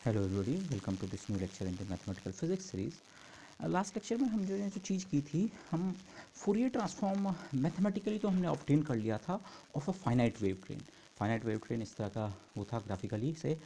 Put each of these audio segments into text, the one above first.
Hello everybody, welcome to this new lecture in the mathematical physics series. Last lecture में हम जो चीज़ की थी, हम फूरियर ट्रांसफॉर्म मैथमेटिकली तो हमने ऑब्टेन कर लिया था of a finite wave train. Finite wave train इस तरह का वो था ग्राफिकली से,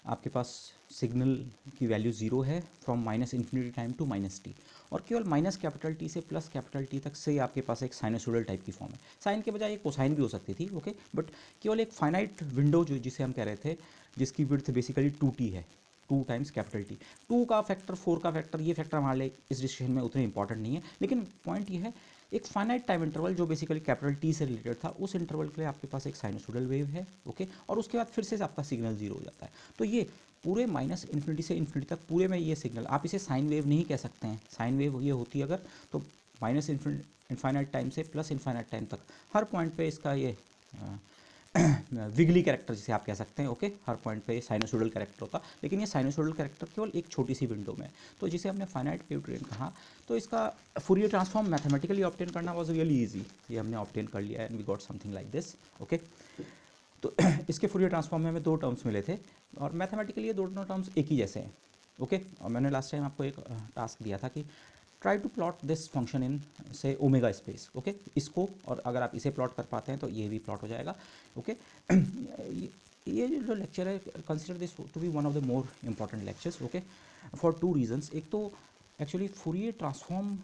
आपके पास सिग्नल की वैल्यू ज़ीरो है from minus infinity time to minus T, और केवल माइनस कैपिटल टी से प्लस कैपिटल टी तक से आपके पास एक साइनसोइडल टाइप की फॉर्म है। साइन के बजाय एक कोसाइन भी हो सकती थी, ओके, बट केवल एक फाइनाइट विंडो जो जिसे हम कह रहे थे, जिसकी विड्थ बेसिकली 2t है, 2 टाइम्स कैपिटल टी। 2 का फैक्टर, 4 का फैक्टर, ये फैक्टर हमारे लिए इस डिस्कशन में उतने इंपॉर्टेंट नहीं है, लेकिन पॉइंट ये है एक फाइनाइट टाइम इंटरवल जो बेसिकली कैपिटल टी से रिलेटेड था, उस इंटरवल के लिए आपके पास एक साइनसोइडल वेव है, ओके, और उसके बाद फिर से आपका सिग्नल जीरो हो जाता है। तो ये पूरे माइनस इन्फिनिटी से इन्फिनिटी तक पूरे में ये सिग्नल, आप इसे साइन वेव नहीं कह सकते हैं। साइन वेव ये होती है अगर, तो माइनस इन्फाइनाइट टाइम से प्लस इन्फाइनाइट टाइम तक हर पॉइंट पे इसका ये विगली कैरेक्टर जिसे आप कह सकते हैं, ओके, हर पॉइंट पे साइनोसोडल कैरेक्टर होता, लेकिन ये साइनोसोडल कैरेक्टर केवल एक छोटी सी विंडो में है। तो जिसे हमने फाइनाइट वेव ट्रेन कहा, तो इसका फूरियर ट्रांसफॉर्म मैथमेटिकली ऑब्टेन करना वाज रियली इजी। ये हमने ऑब्टेन कर लिया and we got something like this, okay. तो इसके फूरियर ट्रांसफॉर्म में हमें दो टर्म्स मिले थे, और मैथमेटिकली ये दोनों टर्म्स एक ही जैसे हैं, ओके। और मैंने लास्ट टाइम आपको एक टास्क दिया था कि try to plot this function in से ओमेगा स्पेस, ओके, इसको, और अगर आप इसे प्लॉट कर पाते हैं तो ये भी प्लॉट हो जाएगा, ओके। ये जो लेक्चर है, consider this to be one of the more important lectures, okay, for two reasons. एक तो एक्चुअली फूरियर ट्रांसफॉर्म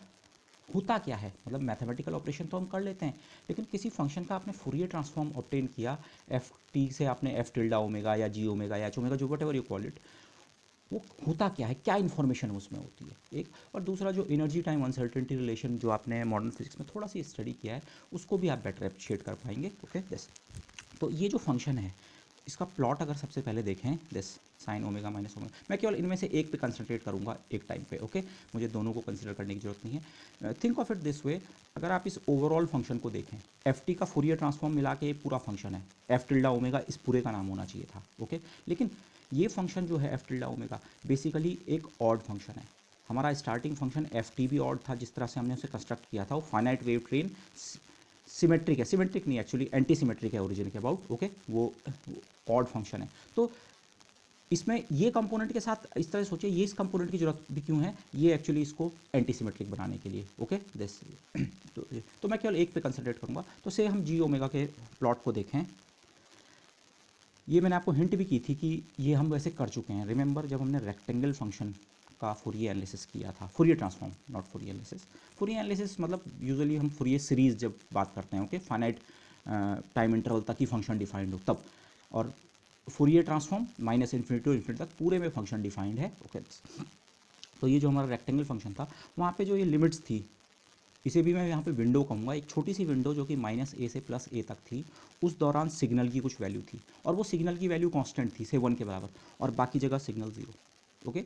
होता क्या है, मतलब मैथमेटिकल ऑपरेशन तो हम कर लेते हैं, लेकिन किसी फंक्शन का आपने फूरियर ट्रांसफॉर्म ऑब्टेन किया, एफ टी से आपने एफ टिल्डा ओमेगा या जी ओमेगा या एच ओमेगा, जो what ever you call it, वो होता क्या है, क्या इन्फॉर्मेशन उसमें होती है, एक। और दूसरा जो एनर्जी टाइम अनसर्टेनिटी रिलेशन जो आपने मॉडर्न फिजिक्स में थोड़ा सी स्टडी किया है, उसको भी आप बेटर अप्रिशिएट कर पाएंगे, ओके, दिस। तो ये जो फंक्शन है, इसका प्लॉट अगर सबसे पहले देखें, this sign omega minus omega, मैं केवल इनमें से एक पे कंसंट्रेट करूंगा एक टाइम पे, ओके, मुझे दोनों को कंसिडर करने की जरूरत नहीं है। थिंक ऑफ इट दिस वे, अगर आप इस ओवरऑल फंक्शन को देखें, एफ टी का फूरियर ट्रांसफॉर्म मिला के एक पूरा फंक्शन है, एफ टिल्डा ओमेगा इस पूरे का नाम होना चाहिए था, ओके, लेकिन ये फंक्शन जो है एफ टिल्डा ओमेगा बेसिकली एक ऑड फंक्शन है। हमारा स्टार्टिंग फंक्शन एफ टी भी ऑड था, जिस तरह से हमने उसे कंस्ट्रक्ट किया था, वो फाइनाइट वेव ट्रेन सिमेट्रिक है, सिमेट्रिक नहीं एक्चुअली एंटी सिमेट्रिक है ओरिजिन के अबाउट, ओके, वो ऑड फंक्शन है। तो इसमें ये कंपोनेंट के साथ इस तरह से सोचिए, ये इस कंपोनेंट की जरूरत भी क्यों है, ये एक्चुअली इसको एंटी सिमेट्रिक बनाने के लिए, ओके, दिस। तो मैं केवल एक पे कंसंट्रेट करूंगा। तो से हम जी ओमेगा के प्लॉट को देखें, ये मैंने आपको हिंट भी की थी कि ये हम वैसे कर चुके हैं, रिमेंबर, जब हमने रेक्टेंगल फंक्शन का फूरियर एनालिसिस किया था, Fourier transform not Fourier analysis. Fourier analysis मतलब यूजुअली हम फूरियर सीरीज जब बात करते हैं, ओके, फाइनाइट टाइम इंटरवल तक ही फंक्शन डिफाइंड हो तब, और Fourier transform minus infinity to infinity तक पूरे में फंक्शन डिफाइंड है, ओके। तो ये जो हमारा रेक्टेंगल फंक्शन था, वहाँ पे जो ये लिमिट्स थी, इसे भी मैं यहाँ पे विंडो कहूँगा, एक छोटी सी विंडो जो कि माइनस ए से प्लस ए तक थी, उस दौरान सिग्नल की कुछ वैल्यू थी, और वो सिग्नल की वैल्यू कांस्टेंट थी, से 1 के बराबर, और बाकी जगह सिग्नल जीरो, ओके।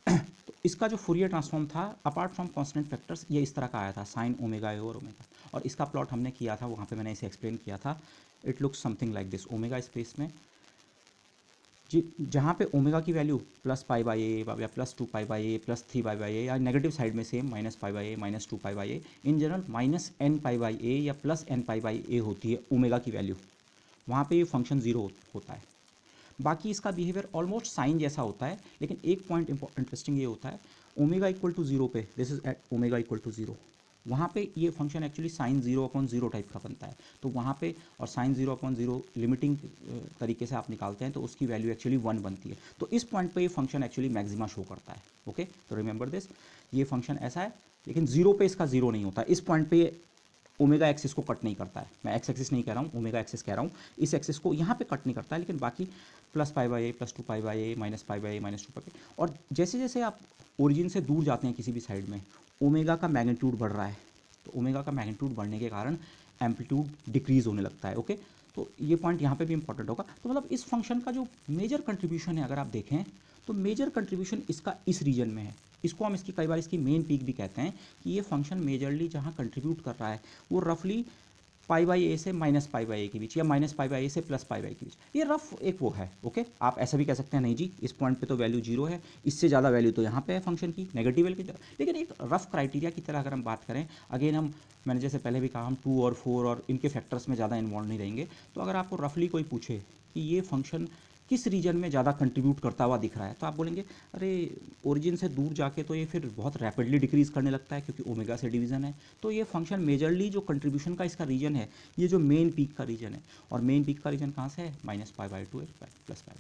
तो इसका जो फूरियर ट्रांसफॉर्म था अपार्ट फ्रॉम कांस्टेंट फैक्टर्स, ये इस तरह का आया था, साइन ओमेगा ए और ओमेगा, और इसका प्लॉट हमने किया था, वहाँ पे मैंने इसे एक्सप्लेन किया था। It looks something like this, omega space में जी, जहाँ पे ओमेगा की value plus pi by a या plus 2 pi by a plus 3 pi by a, या नेगेटिव साइड में same minus pi by a minus 2 pi by a, in general minus n pi by a या plus n pi by a होती है omega की value, वहाँ पे ये function zero होता है। बाकी इसका बिहेवियर ऑलमोस्ट साइन जैसा होता है, लेकिन एक पॉइंट इंटरेस्टिंग ये होता है, ओमेगा इक्वल टू जीरो पे, this is at omega equal to zero, वहाँ पे ये function actually sine zero upon zero type का बनता है। तो वहाँ पे, और sine zero upon zero limiting तरीके से आप निकालते हैं, तो उसकी वैल्यू एक्चुअली 1 बनती है। तो इस पॉइंट पे ये फंक्शन एक्चुअली मैक्सिमा शो करता है, ओके। तो रिमेंबर दिस, ये फंक्शन ऐसा है, लेकिन जीरो पे इसका जीरो नहीं होता, इस पॉइंट पे ओमेगा एक्सिस को कट नहीं करता है, मैं एक्स एक्सिस नहीं कह रहा हूँ, ओमेगा एक्सिस कह रहा हूँ, इस एक्सिस को यहाँ पे कट नहीं करता है, लेकिन बाकी plus pi by a plus 2 pi by a minus pi by a minus 2 पाई, और जैसे जैसे आप ओरिजिन से दूर जाते हैं किसी भी साइड में, ओमेगा का मैग्नीट्यूड बढ़ रहा है, तो ओमेगा का मैग्नीट्यूड बढ़ने के कारण एम्पलीट्यूड डिक्रीज होने लगता है, ओके। तो ये पॉइंट यहाँ पे भी इंपॉर्टेंट होगा। तो मतलब इस फंक्शन का जो मेजर कंट्रीब्यूशन है, अगर आप देखें तो मेजर कंट्रीब्यूशन इसका इस रीजन में है, इसको हम इसकी कई बार इसकी मेन पीक भी कहते हैं, कि ये फंक्शन मेजरली जहाँ कंट्रीब्यूट कर रहा है वो रफली पाई बाई ए से माइनस पाई बाई ए के बीच, या माइनस पाई बाई ए से प्लस पाई बाई के बीच, ये रफ एक वो है, ओके। आप ऐसा भी कह सकते हैं, नहीं जी इस पॉइंट पे तो वैल्यू जीरो है, इससे ज़्यादा वैल्यू तो यहाँ पे है फंक्शन की, नेगेटिव वैल्यू की तरह, लेकिन एक रफ क्राइटेरिया की तरह अगर हम बात करें, अगेन हम, मैंने जैसे पहले भी कहा, हम 2 और 4 और इनके फैक्टर्स में ज़्यादा इन्वॉल्व नहीं रहेंगे। तो अगर आपको रफली कोई पूछे कि ये फंक्शन किस रीजन में ज़्यादा कंट्रीब्यूट करता हुआ दिख रहा है। तो आप बोलेंगे अरे ओरिजिन से दूर जाके तो ये फिर बहुत रैपिडली डिक्रीज़ करने लगता है क्योंकि ओमेगा से डिवीज़न है। तो ये फंक्शन मेजरली जो कंट्रीब्यूशन का इसका रीजन है, ये जो मेन पीक का रीजन है, और मेन पीक का रीजन कहाँ से है, -π/2 +π/2।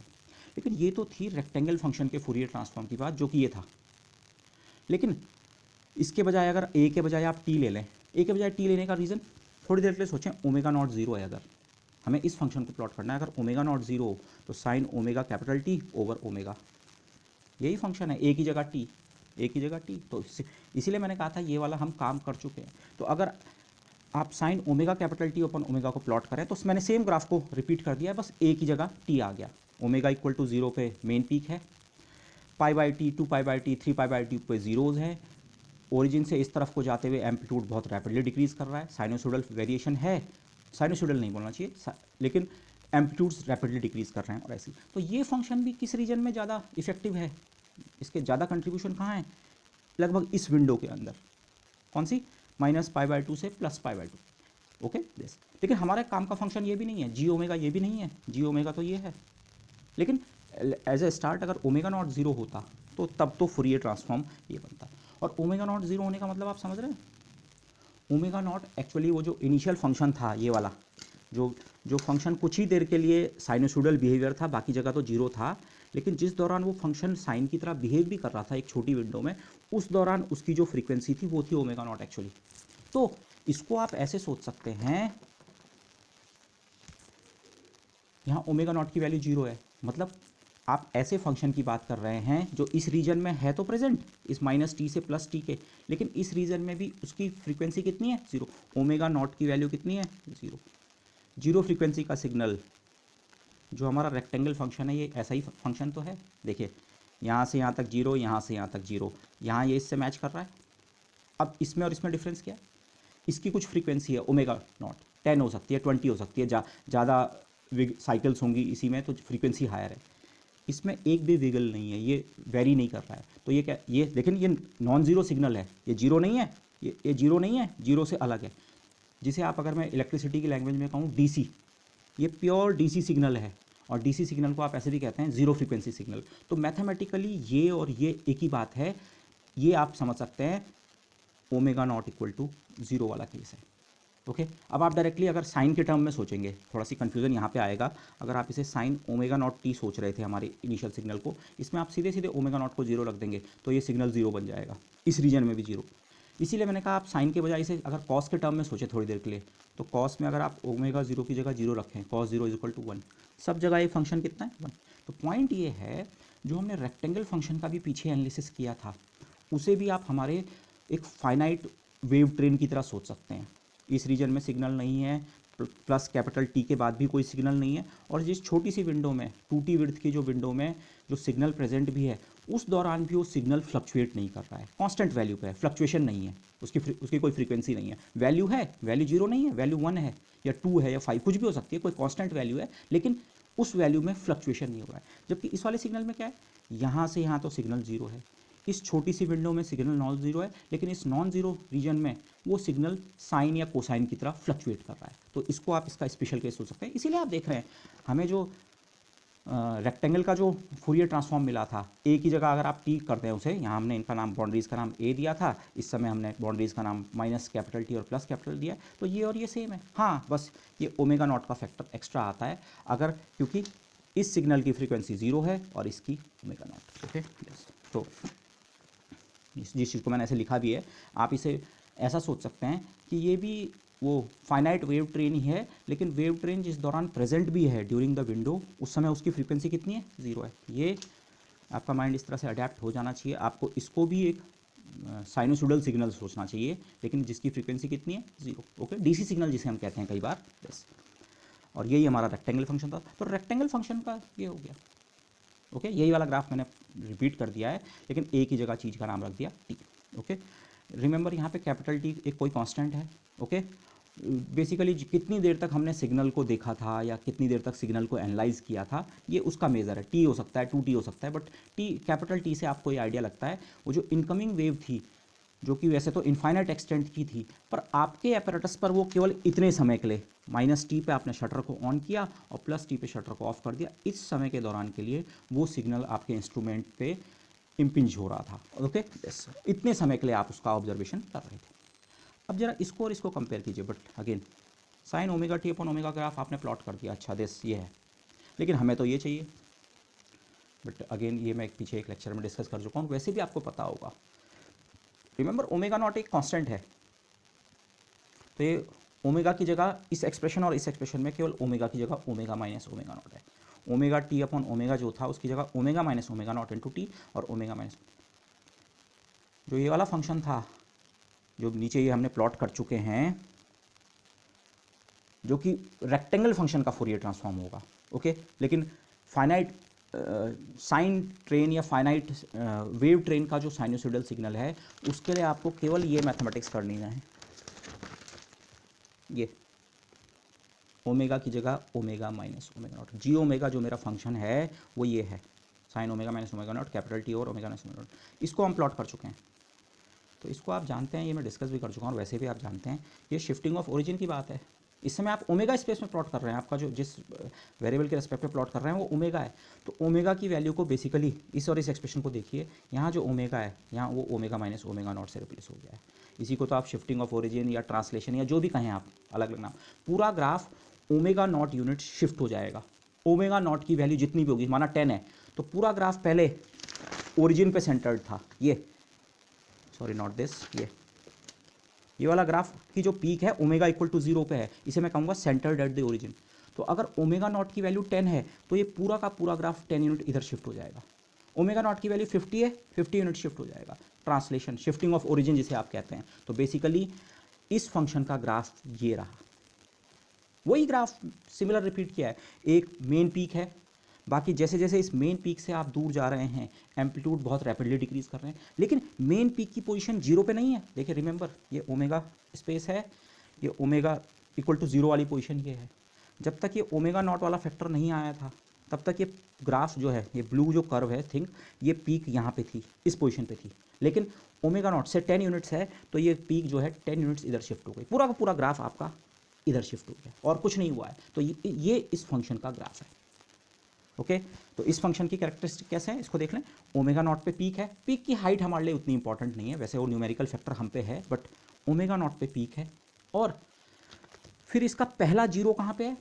लेकिन ये तो थी रेक्टेंगल फंक्शन के फूरियर ट्रांसफॉर्म की बात, जो कि ये था। लेकिन इसके बजाय अगर ए के बजाय आप टी ले लें, ए के बजाय टी लेने का रीज़न थोड़ी देर के लिए सोचें, ओमेगा नॉट जीरो है, अगर हमें इस फंक्शन को प्लॉट करना है, अगर ओमेगा नॉट जीरो हो तो sine omega capital T over omega, यही फंक्शन है, ए की जगह टी, ए की जगह टी। तो इसीलिए मैंने कहा था ये वाला हम काम कर चुके हैं। तो अगर आप sine omega capital T open omega को प्लॉट करें तो मैंने सेम ग्राफ को रिपीट कर दिया है, बस ए की जगह टी आ गया। ओमेगा इक्वल टू जीरो पे मेन पीक है, π/t 2π/t 3π/t पे जीरोज़ है, ओरिजिन से इस तरफ को जाते हुए एम्पलीट्यूड बहुत रैपिडली डिक्रीज़ कर रहा है, साइनोसोडल वेरिएशन है, साइनोसोडल नहीं बोलना चाहिए, लेकिन एम्पलीट्यूड्स रैपिडली डिक्रीज़ कर रहे हैं और ऐसी। तो ये फंक्शन भी किस रीजन में ज़्यादा इफेक्टिव है, इसके ज़्यादा कंट्रीब्यूशन कहाँ है, लगभग इस विंडो के अंदर, कौन सी, -π/2 से +π/2। Okay this. लेकिन हमारे काम का फंक्शन ये भी नहीं है, जी ओमेगा ये भी नहीं है, जी ओमेगा तो ये है। लेकिन एज ए स्टार्ट अगर ओमेगा नॉट जीरो होता तो तब तो फूरियर ट्रांसफॉर्म ये बनता। और ओमेगा नॉट जीरो होने का मतलब आप समझ रहे हैं, ओमेगा नॉट एक्चुअली वो जो इनिशियल फंक्शन था ये वाला, जो फंक्शन कुछ ही देर के लिए साइनोसोडल बिहेवियर था, बाकी जगह तो जीरो था, लेकिन जिस दौरान वो फंक्शन साइन की तरह बिहेव भी कर रहा था एक छोटी विंडो में, उस दौरान उसकी जो फ्रीक्वेंसी थी वो थी ओमेगा नॉट एक्चुअली। तो इसको आप ऐसे सोच सकते हैं, यहाँ ओमेगा नॉट की वैल्यू जीरो है, मतलब आप ऐसे फंक्शन की बात कर रहे हैं जो इस रीजन में है तो प्रेजेंट, इस -t से +t के, लेकिन इस रीजन में भी उसकी फ्रीक्वेंसी कितनी है, जीरो। ओमेगा नॉट की वैल्यू कितनी है, जीरो। जीरो फ्रीक्वेंसी का सिग्नल जो हमारा रेक्टेंगल फंक्शन है, ये ऐसा ही फंक्शन तो है। देखिए यहाँ से यहाँ तक जीरो, यहाँ से यहाँ तक जीरो, यहाँ ये इससे मैच कर रहा है। अब इसमें और इसमें डिफरेंस क्या है, इसकी कुछ फ्रीक्वेंसी है ओमेगा नॉट, 10 हो सकती है, 20 हो सकती है, ज़्यादा साइकिल्स होंगी इसी में तो फ्रीक्वेंसी हायर है। इसमें एक भी विगल नहीं है, ये वेरी नहीं कर रहा है। तो ये क्या, ये लेकिन ये नॉन जीरो सिग्नल है, ये जीरो नहीं है, ये जीरो नहीं है, जीरो से अलग है, जिसे आप अगर मैं इलेक्ट्रिसिटी की लैंग्वेज में कहूँ डीसी, ये प्योर डीसी सिग्नल है। और डीसी सिग्नल को आप ऐसे भी कहते हैं जीरो फ्रीक्वेंसी सिग्नल। तो मैथमेटिकली ये और ये एक ही बात है, ये आप समझ सकते हैं omega not equal to zero वाला केस है। ओके अब आप डायरेक्टली अगर साइन के टर्म में सोचेंगे, थोड़ा सी कन्फ्यूजन यहाँ पे आएगा। अगर आप इसे साइन ओमेगा नॉट टी सोच रहे थे हमारे इनिशियल सिग्नल को, इसमें आप सीधे सीधे ओमेगा नॉट को जीरो रख देंगे तो ये सिग्नल जीरो बन जाएगा, इस रीजन में भी जीरो। इसीलिए मैंने कहा आप साइन के बजाय इसे अगर कॉस के टर्म में सोचें थोड़ी देर के लिए, तो कॉस में अगर आप ओमेगा जीरो की जगह जीरो रखें, cos zero is equal to 1, सब जगह ये फंक्शन कितना है 1। तो पॉइंट ये है, जो हमने रेक्टेंगल फंक्शन का भी पीछे एनालिसिस किया था, उसे भी आप हमारे एक फाइनाइट वेव ट्रेन की तरह सोच सकते हैं। इस रीजन में सिग्नल नहीं है, प्लस कैपिटल टी के बाद भी कोई सिग्नल नहीं है, और जिस छोटी सी विंडो में 2t विड्थ की जो विंडो में जो सिग्नल प्रेजेंट भी है, उस दौरान भी वो सिग्नल फ्लक्चुएट नहीं कर रहा है, कांस्टेंट वैल्यू पे है, फ्लक्चुएशन नहीं है, उसकी कोई फ्रीक्वेंसी नहीं है, वैल्यू है, वैल्यू जीरो नहीं है, वैल्यू 1 है या 2 है या 5 कुछ भी हो सकती है, कोई कांस्टेंट वैल्यू है, लेकिन उस वैल्यू में फ्लक्चुएशन नहीं हो रहा है। जबकि इस वाले सिग्नल में क्या है, यहाँ से यहाँ तो सिग्नल जीरो है, इस छोटी सी विंडो में सिग्नल नॉन जीरो है, लेकिन इस नॉन जीरो रीजन में वो सिग्नल साइन या कोसाइन की तरह फ्लक्चुएट कर रहा है। तो इसको आप इसका स्पेशल केस सोच सकते हैं। इसीलिए आप देख रहे हैं हमें जो रेक्टेंगल का जो फूरियर ट्रांसफॉर्म मिला था, ए की जगह अगर आप टी करते हैं उसे, यहाँ हमने इनका नाम बाउंड्रीज का नाम ए दिया था, इस समय हमने बाउंड्रीज का नाम माइनस कैपिटल टी और प्लस कैपिटल दिया, तो ये और ये सेम है। हाँ बस ये ओमेगा नॉट का फैक्टर एक्स्ट्रा आता है, अगर क्योंकि इस सिग्नल की फ्रीक्वेंसी जीरो है और इसकी ओमेगा नॉट। ओके तो जिस चीज़ को मैंने ऐसे लिखा भी है, आप इसे ऐसा सोच सकते हैं कि ये भी वो फाइनाइट वेव ट्रेन ही है, लेकिन वेव ट्रेन जिस दौरान प्रेजेंट भी है ड्यूरिंग द विंडो, उस समय उसकी फ्रीक्वेंसी कितनी है, जीरो है। ये आपका माइंड इस तरह से अडेप्ट हो जाना चाहिए। आपको इसको भी एक साइनोसोडल सिग्नल सोचना चाहिए, लेकिन जिसकी फ्रीक्वेंसी कितनी है, जीरो। ओके डीसी सिग्नल जिसे हम कहते हैं कई बार, बस। और यही हमारा रेक्टेंगल फंक्शन था। तो रेक्टेंगल फंक्शन का ये हो गया। ओके यही वाला ग्राफ मैंने रिपीट कर दिया है, लेकिन ए की जगह चीज़ का नाम रख दिया टी। ओके रिमेंबर यहाँ पे कैपिटल टी एक कोई कांस्टेंट है। ओके बेसिकली कितनी देर तक हमने सिग्नल को देखा था या कितनी देर तक सिग्नल को एनालाइज किया था, ये उसका मेज़र है। टी हो सकता है, 2t हो सकता है, बट टी कैपिटल टी से आपको ये आइडिया लगता है वो जो इनकमिंग वेव थी जो कि वैसे तो इनफाइनाइट एक्सटेंट की थी, पर आपके apparatus पर वो केवल इतने समय के लिए -t पे आपने शटर को ऑन किया और +t पे शटर को ऑफ कर दिया। इस समय के दौरान के लिए वो सिग्नल आपके इंस्ट्रूमेंट पे इम्पिंज हो रहा था। ओके, इतने समय के लिए आप उसका ऑब्जर्वेशन कर रहे थे। अब जरा इसको और इसको कंपेयर कीजिए, but again sine omega T upon omega graph आपने प्लॉट कर दिया, अच्छा दिस ये है, लेकिन हमें तो ये चाहिए। बट अगेन ये मैं पीछे एक लेक्चर में डिस्कस कर चुका हूँ, वैसे भी आपको पता होगा। रिमेंबर ओमेगा नॉट एक कांस्टेंट है, तो ये ओमेगा की जगह इस एक्सप्रेशन और इस एक्सप्रेशन में केवल ओमेगा की जगह ओमेगा माइनस ओमेगा नॉट है। ओमेगा टी अपॉन ओमेगा जो था उसकी जगह omega minus omega not into T और ओमेगा माइनस जो ये वाला फंक्शन था जो नीचे ये हमने प्लॉट कर चुके हैं, जो कि रेक्टेंगल फंक्शन का फोरियर ट्रांसफॉर्म होगा। ओके, लेकिन फाइनाइट साइन ट्रेन या फाइनाइट वेव ट्रेन का जो साइनोसॉइडल सिग्नल है उसके लिए आपको केवल ये मैथमेटिक्स करनी है, ये ओमेगा की जगह omega minus omega naught, G omega जो मेरा फंक्शन है वो ये है sine omega minus omega naught capital T और ओमेगा माइनस ओमेगा नॉट, इसको हम प्लॉट कर चुके हैं। तो इसको आप जानते हैं, ये मैं डिस्कस भी कर चुका हूँ, और वैसे भी आप जानते हैं ये शिफ्टिंग ऑफ ओरिजिन की बात है। इस समय आप ओमेगा स्पेस में प्लॉट कर रहे हैं, आपका जो जिस वेरिएबल के रेस्पेक्ट में प्लॉट कर रहे हैं वो ओमेगा है। तो ओमेगा की वैल्यू को बेसिकली इस और इस एक्सप्रेशन को देखिए, यहाँ जो ओमेगा है यहाँ वो ओमेगा माइनस ओमेगा नॉट से रिप्लेस हो गया है। इसी को तो आप शिफ्टिंग ऑफ ओरिजिन या ट्रांसलेशन या जो भी कहें आप, अलग अलग नाम, पूरा graph omega naught unit shift हो जाएगा। ओमेगा नॉट की वैल्यू जितनी भी होगी, माना 10 है, तो पूरा ग्राफ पहले ओरिजिन पे सेंटर्ड था, ये सॉरी नॉट दिस, ये वाला ग्राफ की जो पीक है ओमेगा इक्वल टू 0 पे है, इसे मैं कहूँगा सेंटर्ड एट द ओरिजिन। तो अगर ओमेगा नॉट की वैल्यू 10 है तो ये पूरा का पूरा ग्राफ 10 यूनिट इधर शिफ्ट हो जाएगा। ओमेगा नॉट की वैल्यू 50 है, 50 यूनिट शिफ्ट हो जाएगा। ट्रांसलेशन, शिफ्टिंग ऑफ ओरिजिन जिसे आप कहते हैं। तो बेसिकली इस फंक्शन का ग्राफ ये रहा, वही ग्राफ सिमिलर रिपीट किया है। एक मेन पीक है, बाकी जैसे जैसे इस मेन पीक से आप दूर जा रहे हैं एम्पलीट्यूड बहुत रैपिडली डिक्रीज कर रहे हैं, लेकिन मेन पीक की पोजीशन 0 पे नहीं है। देखिए रिमेंबर, ये ओमेगा स्पेस है, ये ओमेगा इक्वल टू 0 वाली पोजीशन ये है। जब तक ये ओमेगा नॉट वाला फैक्टर नहीं आया था तब तक ये ग्राफ जो है, ये ब्लू जो कर्व है थिंक, ये पीक यहाँ पे थी, इस पोजीशन पे थी, लेकिन ओमेगा नॉट से 10 यूनिट्स है तो ये पीक जो है 10 यूनिट्स इधर शिफ्ट हो गई, पूरा का पूरा ग्राफ आपका इधर शिफ्ट हो गया और कुछ नहीं हुआ है। तो ये इस फंक्शन का ग्राफ है। ओके, तो इस फंक्शन की कैरेक्टरिस्टिक कैसे है इसको देख लें। ओमेगा नॉट पे पीक है, पीक की हाइट हमारे लिए उतनी इंपॉर्टेंट नहीं है, वैसे वो न्यूमेरिकल फैक्टर हम पे है, बट ओमेगा नॉट पे पीक है। और फिर इसका पहला जीरो कहाँ पे है,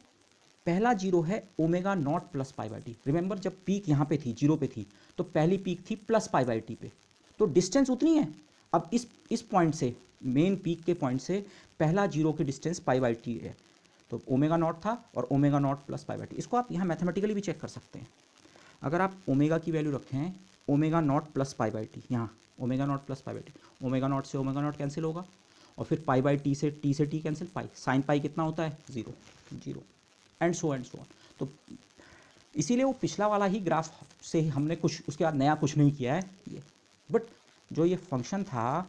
पहला जीरो है omega naught plus pi by T. Remember जब पीक यहाँ पे थी, जीरो पे थी, तो पहली पीक थी प्लस पाई बाई टी पे, तो डिस्टेंस उतनी है। अब इस पॉइंट से, मेन पीक के पॉइंट से पहला जीरो की डिस्टेंस पाई बाई टी है, तो ओमेगा नॉट था और omega naught plus pi by T. इसको आप यहाँ मैथमेटिकली भी चेक कर सकते हैं। अगर आप ओमेगा की वैल्यू रखें omega naught plus pi by t, यहाँ omega naught plus pi by t, omega naught से ओमेगा नॉट कैंसिल होगा और फिर पाई बाई टी से t cancel, pi sine pi कितना होता है 0 0 एंड सो ऑन। तो इसीलिए वो पिछला वाला ही ग्राफ से हमने कुछ उसके बाद नया कुछ नहीं किया है ये, बट जो ये फंक्शन था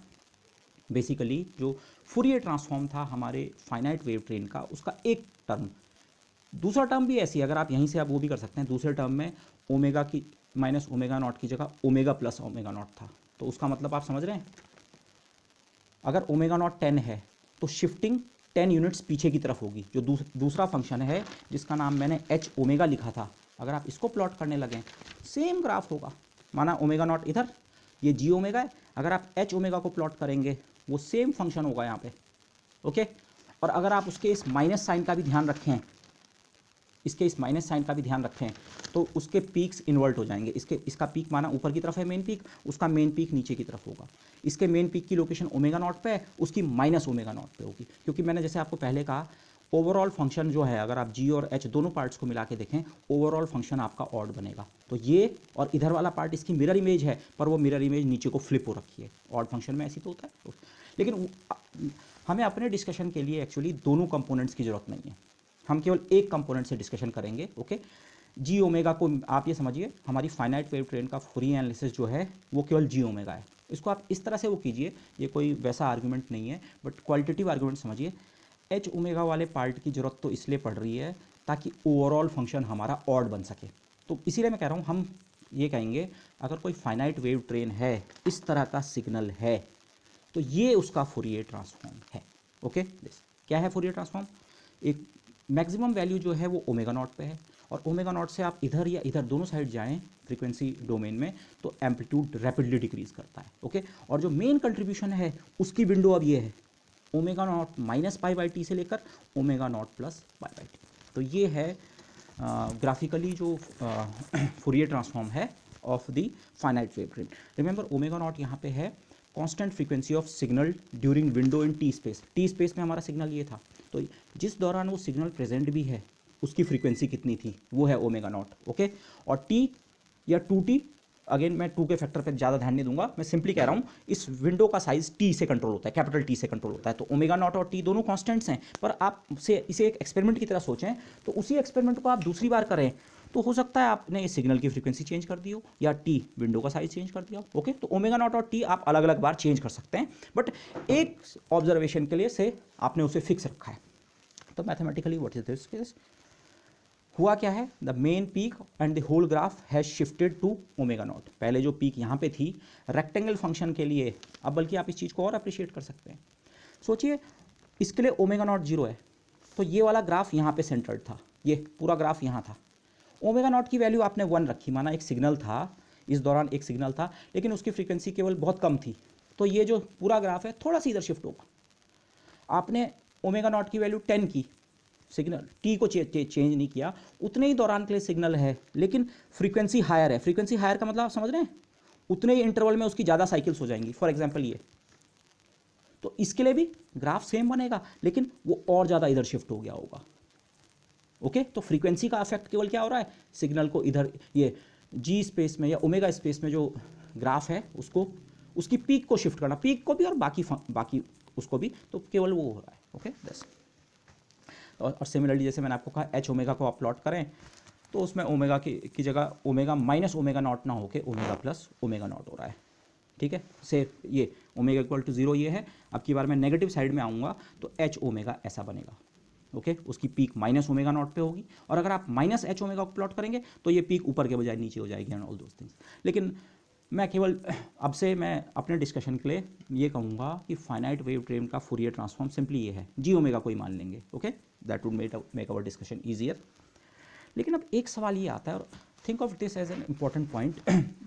बेसिकली जो फूरियर ट्रांसफॉर्म था हमारे फाइनाइट वेव ट्रेन का, उसका एक टर्म, दूसरा टर्म भी ऐसी है, अगर आप यहीं से आप वो भी कर सकते हैं, दूसरे टर्म में ओमेगा की माइनस ओमेगा नॉट की जगह ओमेगा प्लस ओमेगा नॉट था। तो उसका मतलब आप समझ रहे हैं, अगर ओमेगा नॉट 10 है तो शिफ्टिंग 10 यूनिट्स पीछे की तरफ होगी। जो दूसरा फंक्शन है जिसका नाम मैंने एच ओमेगा लिखा था, अगर आप इसको प्लॉट करने लगें सेम ग्राफ होगा। माना ओमेगा नॉट इधर, ये जी ओमेगा है, अगर आप एच ओमेगा को प्लॉट करेंगे वो सेम फंक्शन होगा यहाँ पे। ओके, और अगर आप उसके इस माइनस साइन का भी ध्यान रखें, इसके इस माइनस साइन का भी ध्यान रखें, तो उसके पीक्स इन्वर्ट हो जाएंगे। इसका पीक माना ऊपर की तरफ है मेन पीक, उसका मेन पीक नीचे की तरफ होगा। इसके मेन पीक की लोकेशन ओमेगा नॉट पे है, उसकी माइनस ओमेगा नॉट पे होगी, क्योंकि मैंने जैसे आपको पहले कहा ओवरऑल फंक्शन जो है, अगर आप जी और एच दोनों पार्ट्स को मिला के देखें, ओवरऑल फंक्शन आपका ऑड बनेगा। तो ये और इधर वाला पार्ट इसकी मिरर इमेज है, पर वो मिरर इमेज नीचे को फ्लिप हो रखी है। ऑड फंक्शन में ऐसी तो होता है, लेकिन हमें अपने डिस्कशन के लिए एक्चुअली दोनों कंपोनेंट्स की जरूरत नहीं है, हम केवल एक कंपोनेंट से डिस्कशन करेंगे। ओके, जी ओमेगा को आप ये समझिए, हमारी फाइनाइट वेव ट्रेन का फूरियर एनालिसिस जो है वो केवल जी ओमेगा है। इसको आप इस तरह से वो कीजिए, ये कोई वैसा आर्गूमेंट नहीं है, बट क्वालिटेटिव आर्गूमेंट समझिए। एच ओमेगा वाले पार्ट की ज़रूरत तो इसलिए पड़ रही है ताकि ओवरऑल फंक्शन हमारा ऑड बन सके। तो इसीलिए मैं कह रहा हूँ, हम ये कहेंगे अगर कोई फाइनाइट वेव ट्रेन है, इस तरह का सिग्नल है, तो ये उसका फूरियर ट्रांसफॉर्म है। ओके, क्या है फूरियर ट्रांसफॉर्म? एक मैक्सिमम वैल्यू जो है वो ओमेगा नॉट पे है, और ओमेगा नॉट से आप इधर या इधर दोनों साइड जाएं फ्रीक्वेंसी डोमेन में तो एम्पलीट्यूड रैपिडली डिक्रीज करता है। ओके, और जो मेन कंट्रीब्यूशन है उसकी विंडो अब ये है omega not minus pi by T से लेकर omega naught plus pi by T. तो ये है ग्राफिकली जो फूरियर ट्रांसफॉर्म है of the finite wave train. Remember omega naught यहाँ पे है constant frequency of signal during window in T space. T space में हमारा सिग्नल ये था, तो जिस दौरान वो सिग्नल प्रेजेंट भी है उसकी फ्रीक्वेंसी कितनी थी, वो है ओमेगा नॉट। ओके, और टी या 2t, अगेन मैं 2 के फैक्टर पे ज़्यादा ध्यान नहीं दूंगा, मैं सिंपली कह रहा हूँ इस विंडो का साइज t से कंट्रोल होता है, कैपिटल T से कंट्रोल होता है। तो ओमेगा नॉट और t दोनों कांस्टेंट्स हैं, पर आप इसे एक एक्सपेरिमेंट की तरह सोचें तो उसी एक्सपेरिमेंट को आप दूसरी बार करें तो हो सकता है आपने इस सिग्नल की फ्रीक्वेंसी चेंज कर दी हो या टी विंडो का साइज चेंज कर दिया हो। ओके, तो ओमेगा नॉट और टी आप अलग अलग बार चेंज कर सकते हैं, बट एक ऑब्जर्वेशन के लिए से आपने उसे फिक्स रखा है। तो mathematically what is this case, हुआ क्या है, the main peak and the whole graph has shifted to omega naught. पहले जो पीक यहाँ पे थी रेक्टेंगल फंक्शन के लिए, अब बल्कि आप इस चीज़ को और अप्रिशिएट कर सकते हैं। सोचिए इसके लिए ओमेगा नॉट 0 है, तो ये वाला ग्राफ यहाँ पे सेंटर्ड था, ये पूरा ग्राफ यहाँ था। ओमेगा नॉट की वैल्यू आपने 1 रखी, माना एक सिग्नल था, इस दौरान एक सिग्नल था, लेकिन उसकी फ्रीक्वेंसी केवल बहुत कम थी, तो ये जो पूरा ग्राफ है थोड़ा सा इधर शिफ्ट होगा। आपने ओमेगा नॉट की वैल्यू 10 की, सिग्नल टी को चेंज नहीं किया, उतने ही दौरान के लिए सिग्नल है, लेकिन फ्रीक्वेंसी हायर है। फ्रीक्वेंसी हायर का मतलब आप समझ रहे हैं, उतने ही इंटरवल में उसकी ज़्यादा साइकिल्स हो जाएंगी। फॉर एग्जांपल ये, तो इसके लिए भी ग्राफ सेम बनेगा, लेकिन वो और ज़्यादा इधर शिफ्ट हो गया होगा। ओके, तो फ्रीक्वेंसी का इफेक्ट केवल क्या हो रहा है, सिग्नल को इधर ये जी स्पेस में या ओमेगा स्पेस में जो ग्राफ है उसको, उसकी पीक को शिफ्ट करना, पीक को भी और बाकी उसको भी, तो केवल वो हो रहा है। ओके, बस। और सिमिलरली जैसे मैंने आपको कहा एच ओमेगा को आप प्लॉट करें तो उसमें ओमेगा की जगह ओमेगा माइनस ओमेगा नॉट ना होके ओमेगा प्लस ओमेगा नॉट हो रहा है। ठीक है, से ये ओमेगा इक्वल टू 0 ये है। अब की बार मैं नेगेटिव साइड में आऊँगा तो एच ओमेगा ऐसा बनेगा। ओके, उसकी पीक माइनस ओमेगा नॉट पे होगी, और अगर आप माइनस एच ओमेगा को प्लॉट करेंगे तो ये पीक ऊपर के बजाय नीचे हो जाएगी एंड ऑल दोज थिंग्स। लेकिन मैं केवल अब से मैं अपने डिस्कशन के लिए ये कहूँगा कि फाइनाइट वेव ट्रेन का फूरियर ट्रांसफॉर्म सिंपली ये है, जी ओमेगा को ही मान लेंगे। Okay, that would make our discussion easier. लेकिन अब एक सवाल ये आता है, और think of this as an important point,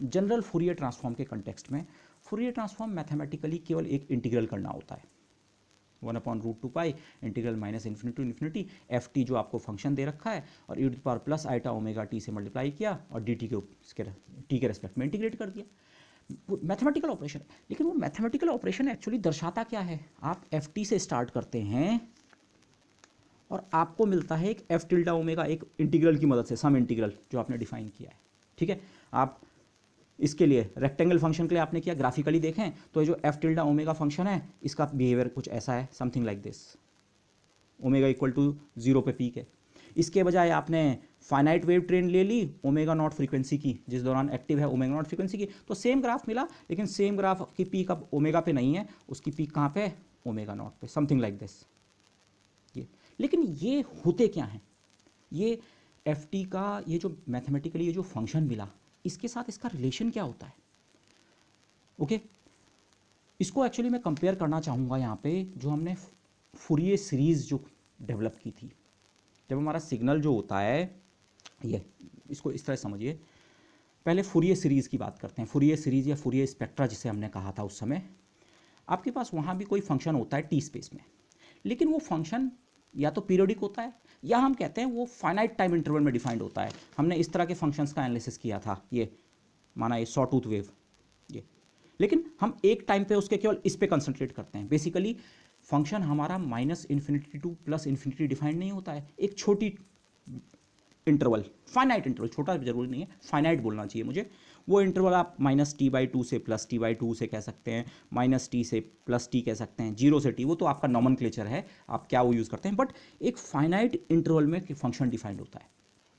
general Fourier transform के कंटेक्स्ट में फूरियर ट्रांसफॉर्म मैथमेटिकली केवल एक इंटीग्रल करना होता है, 1/√2 pi integral minus infinity to infinity f t जो आपको फंक्शन दे रखा है, और e to power plus iota omega t से मल्टीप्लाई किया और डी टी के रेस्पेक्ट में इंटीग्रेट कर दिया। मैथमेटिकल ऑपरेशन है, लेकिन वो मैथमेटिकल ऑपरेशन एक्चुअली दर्शाता क्या है, आप एफ टी से स्टार्ट करते हैं और आपको मिलता है एक एफ टिल्डा ओमेगा, एक इंटीग्रल की मदद से, सम इंटीग्रल जो आपने डिफाइन किया है। ठीक है, आप इसके लिए रेक्टेंगल फंक्शन के लिए आपने किया, ग्राफिकली देखें तो ये जो एफ टिल्डा ओमेगा फंक्शन है इसका बिहेवियर कुछ ऐसा है, something like this, omega equal to 0 पे पीक है। इसके बजाय आपने फाइनाइट वेव ट्रेन ले ली ओमेगा नॉट फ्रीक्वेंसी की, जिस दौरान एक्टिव है ओमेगा नॉट फ्रीक्वेंसी की, तो सेम ग्राफ मिला, लेकिन सेम ग्राफ की पीक अब ओमेगा पे नहीं है, उसकी पीक कहाँ पे है, ओमेगा नॉट पे, समथिंग लाइक दिस। ये लेकिन ये होते क्या हैं, ये एफ टी का ये जो मैथमेटिकली ये जो फंक्शन मिला, इसके साथ इसका रिलेशन क्या होता है। ओके, इसको एक्चुअली मैं कंपेयर करना चाहूँगा यहाँ पे जो हमने फूरियर सीरीज़ जो डेवलप की थी। जब हमारा सिग्नल जो होता है, ये इसको इस तरह समझिए, पहले फूरियर सीरीज़ की बात करते हैं। फूरियर सीरीज़ या फूरियर स्पेक्ट्रा जिसे हमने कहा था उस समय, आपके पास वहाँ भी कोई फंक्शन होता है टी स्पेस में, लेकिन वो फंक्शन या तो पीरियोडिक होता है या हम कहते हैं वो फाइनाइट टाइम इंटरवल में डिफाइंड होता है। हमने इस तरह के फंक्शंस का एनालिसिस किया था, ये माना ये सॉ टूथ वेव, ये, लेकिन हम एक टाइम पे उसके केवल इस पे कंसंट्रेट करते हैं। बेसिकली फंक्शन हमारा minus infinity to plus infinity defined नहीं होता है, एक छोटी इंटरवल, फाइनाइट इंटरवल, छोटा जरूरी नहीं है, फाइनाइट बोलना चाहिए मुझे, वो इंटरवल आप -t/2 से +t/2 से कह सकते हैं, -t से +t कह सकते हैं, 0 से t, वो तो आपका नॉमेनक्लेचर है, आप क्या वो यूज़ करते हैं, बट एक फाइनाइट इंटरवल में फंक्शन डिफाइंड होता है,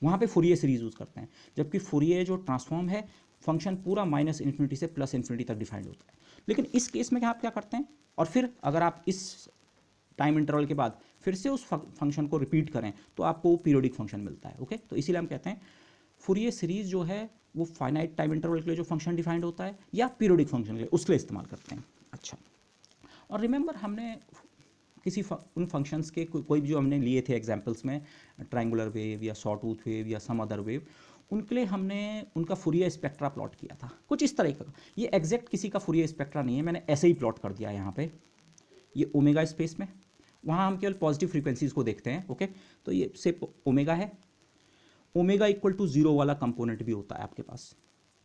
वहाँ पे फूरियर सीरीज यूज़ करते हैं। जबकि फूरियर जो ट्रांसफॉर्म है, फंक्शन पूरा -∞ से +∞ तक डिफाइंड होता है। लेकिन इस केस में आप क्या करते हैं, और फिर अगर आप इस टाइम इंटरवल के बाद फिर से उस फंक्शन को रिपीट करें तो आपको पीरियोडिक फंक्शन मिलता है। ओके, तो इसीलिए हम कहते हैं फूरियर सीरीज जो है वो फाइनाइट टाइम इंटरवल के लिए जो फंक्शन डिफाइंड होता है या पीरियोडिक फंक्शन के लिए उसके लिए इस्तेमाल करते हैं। अच्छा, और रिमेंबर हमने किसी उन फंक्शंस के कोई भी जो हमने लिए थे एग्जांपल्स में, ट्रायंगुलर वेव या सॉ टूथ वेव या सम अदर वेव, उनके लिए हमने उनका फुरियर स्पेक्ट्रा प्लॉट किया था कुछ इस तरह का। ये एग्जैक्ट किसी का फुरियर स्पेक्ट्रा नहीं है, मैंने ऐसे ही प्लॉट कर दिया यहाँ पे। ये ओमेगा स्पेस में, वहाँ हम केवल पॉजिटिव फ्रीक्वेंसीज को देखते हैं, ओके। तो ये से ओमेगा है, ओमेगा इक्वल टू 0 वाला कंपोनेंट भी होता है आपके पास।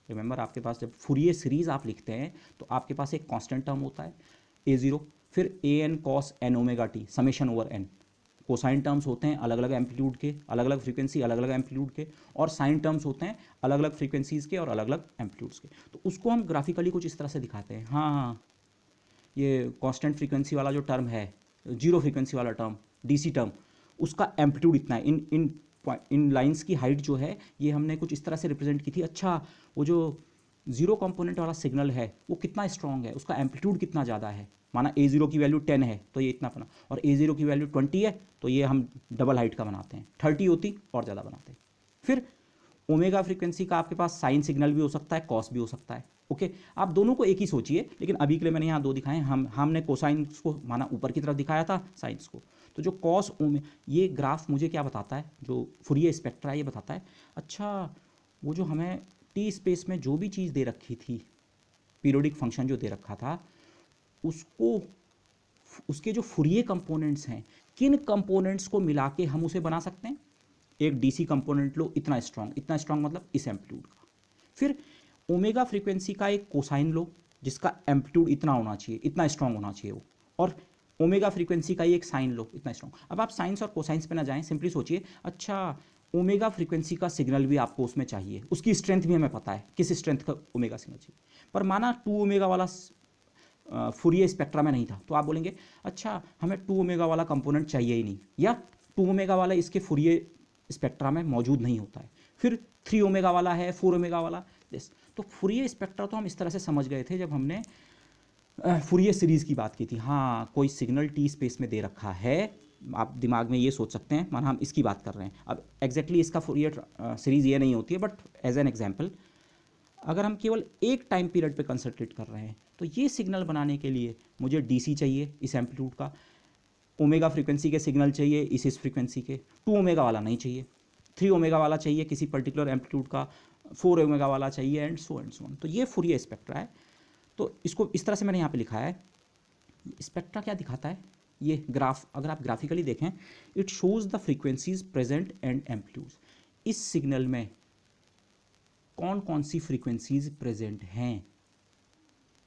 रिमेंबर आपके पास जब फुरियर सीरीज आप लिखते हैं तो आपके पास एक कांस्टेंट टर्म होता है a0, फिर a n cos n omega t summation over n. Cosine terms होते हैं अलग अलग एम्पलीट्यूड के, अलग अलग फ्रीक्वेंसी, अलग अलग एम्पलीट्यूड के, और साइन टर्म्स होते हैं अलग अलग फ्रीक्वेंसीज के और अलग अलग एम्पलीट्यूड्स के। तो उसको हम ग्राफिकली कुछ इस तरह से दिखाते हैं। हाँ हाँ, ये कांस्टेंट फ्रीक्वेंसी वाला जो टर्म है, जीरो फ्रीक्वेंसी वाला टर्म, डीसी टर्म, उसका एम्पलीट्यूड इतना है। इन लाइंस की हाइट जो है ये हमने कुछ इस तरह से रिप्रेजेंट की थी। अच्छा, वो जो जीरो कंपोनेंट वाला सिग्नल है वो कितना स्ट्रॉन्ग है, उसका एम्पलीट्यूड कितना ज़्यादा है। माना a0 की वैल्यू 10 है तो ये इतना बना, और a0 की वैल्यू 20 है तो ये हम डबल हाइट का बनाते हैं, 30 होती और ज़्यादा बनाते हैं। फिर ओमेगा फ्रीक्वेंसी का आपके पास साइन सिग्नल भी हो सकता है, कॉस भी हो सकता है, ओके। आप दोनों को एक ही सोचिए, लेकिन अभी के लिए मैंने यहाँ दो दिखाए हैं। हमने कोसाइंस को माना ऊपर की तरफ दिखाया था, साइंस को। तो जो कॉस ओमे, ये ग्राफ मुझे क्या बताता है, जो फुरियर स्पेक्ट्रा ये बताता है, अच्छा वो जो हमें टी स्पेस में जो भी चीज़ दे रखी थी, पीरियोडिक फंक्शन जो दे रखा था, उसको उसके जो फुरियर कंपोनेंट्स हैं, किन कंपोनेंट्स को मिला के हम उसे बना सकते हैं। एक डीसी कंपोनेंट लो इतना स्ट्रांग मतलब इस एम्पलीट्यूड का, फिर ओमेगा फ्रीक्वेंसी का एक कोसाइन लो जिसका एम्पलीट्यूड इतना होना चाहिए, इतना स्ट्रांग होना चाहिए वो, और ओमेगा फ्रीक्वेंसी का ही एक साइन लो इतना स्ट्रांग। अब आप साइंस और कोसाइंस पे ना जाएं, सिंपली सोचिए, अच्छा ओमेगा फ्रीक्वेंसी का सिग्नल भी आपको उसमें चाहिए, उसकी स्ट्रेंथ भी हमें पता है किस स्ट्रेंथ का ओमेगा सिग्नल चाहिए। पर माना 2 ओमेगा वाला फुरियर स्पेक्ट्रा में नहीं था, तो आप बोलेंगे अच्छा हमें 2 ओमेगा वाला कंपोनेंट चाहिए ही नहीं, या 2 ओमेगा वाला इसके फुरियर स्पेक्ट्रा में मौजूद नहीं होता है। फिर 3 ओमेगा वाला है, 4 ओमेगा वाला, दिस। तो फुरियर स्पेक्ट्रा तो हम इस तरह से समझ गए थे जब हमने फुरियर सीरीज़ की बात की थी। हाँ, कोई सिग्नल टी स्पेस में दे रखा है, आप दिमाग में ये सोच सकते हैं, माना हम इसकी बात कर रहे हैं। अब एग्जैक्टली इसका फुरियर सीरीज़ ये नहीं होती है, बट एज एन एग्जाम्पल अगर हम केवल एक टाइम पीरियड पे कंसंट्रेट कर रहे हैं, तो ये सिग्नल बनाने के लिए मुझे डीसी चाहिए इस एम्पलीट्यूड का, ओमेगा फ्रीक्वेंसी के सिग्नल चाहिए इस फ्रीक्वेंसी के, 2 ओमेगा वाला नहीं चाहिए, 3 ओमेगा वाला चाहिए किसी पर्टिकुलर एम्पलीट्यूड का, 4 ओमेगा वाला चाहिए, एंड सो ऑन। तो ये फुरियर स्पेक्ट्रा है। तो इसको इस तरह से मैंने यहाँ पे लिखा है। स्पेक्ट्रा क्या दिखाता है, ये ग्राफ अगर आप ग्राफिकली देखें, it shows the frequencies present and amplitudes. इस सिग्नल में कौन कौन सी फ्रीक्वेंसीज प्रेजेंट हैं।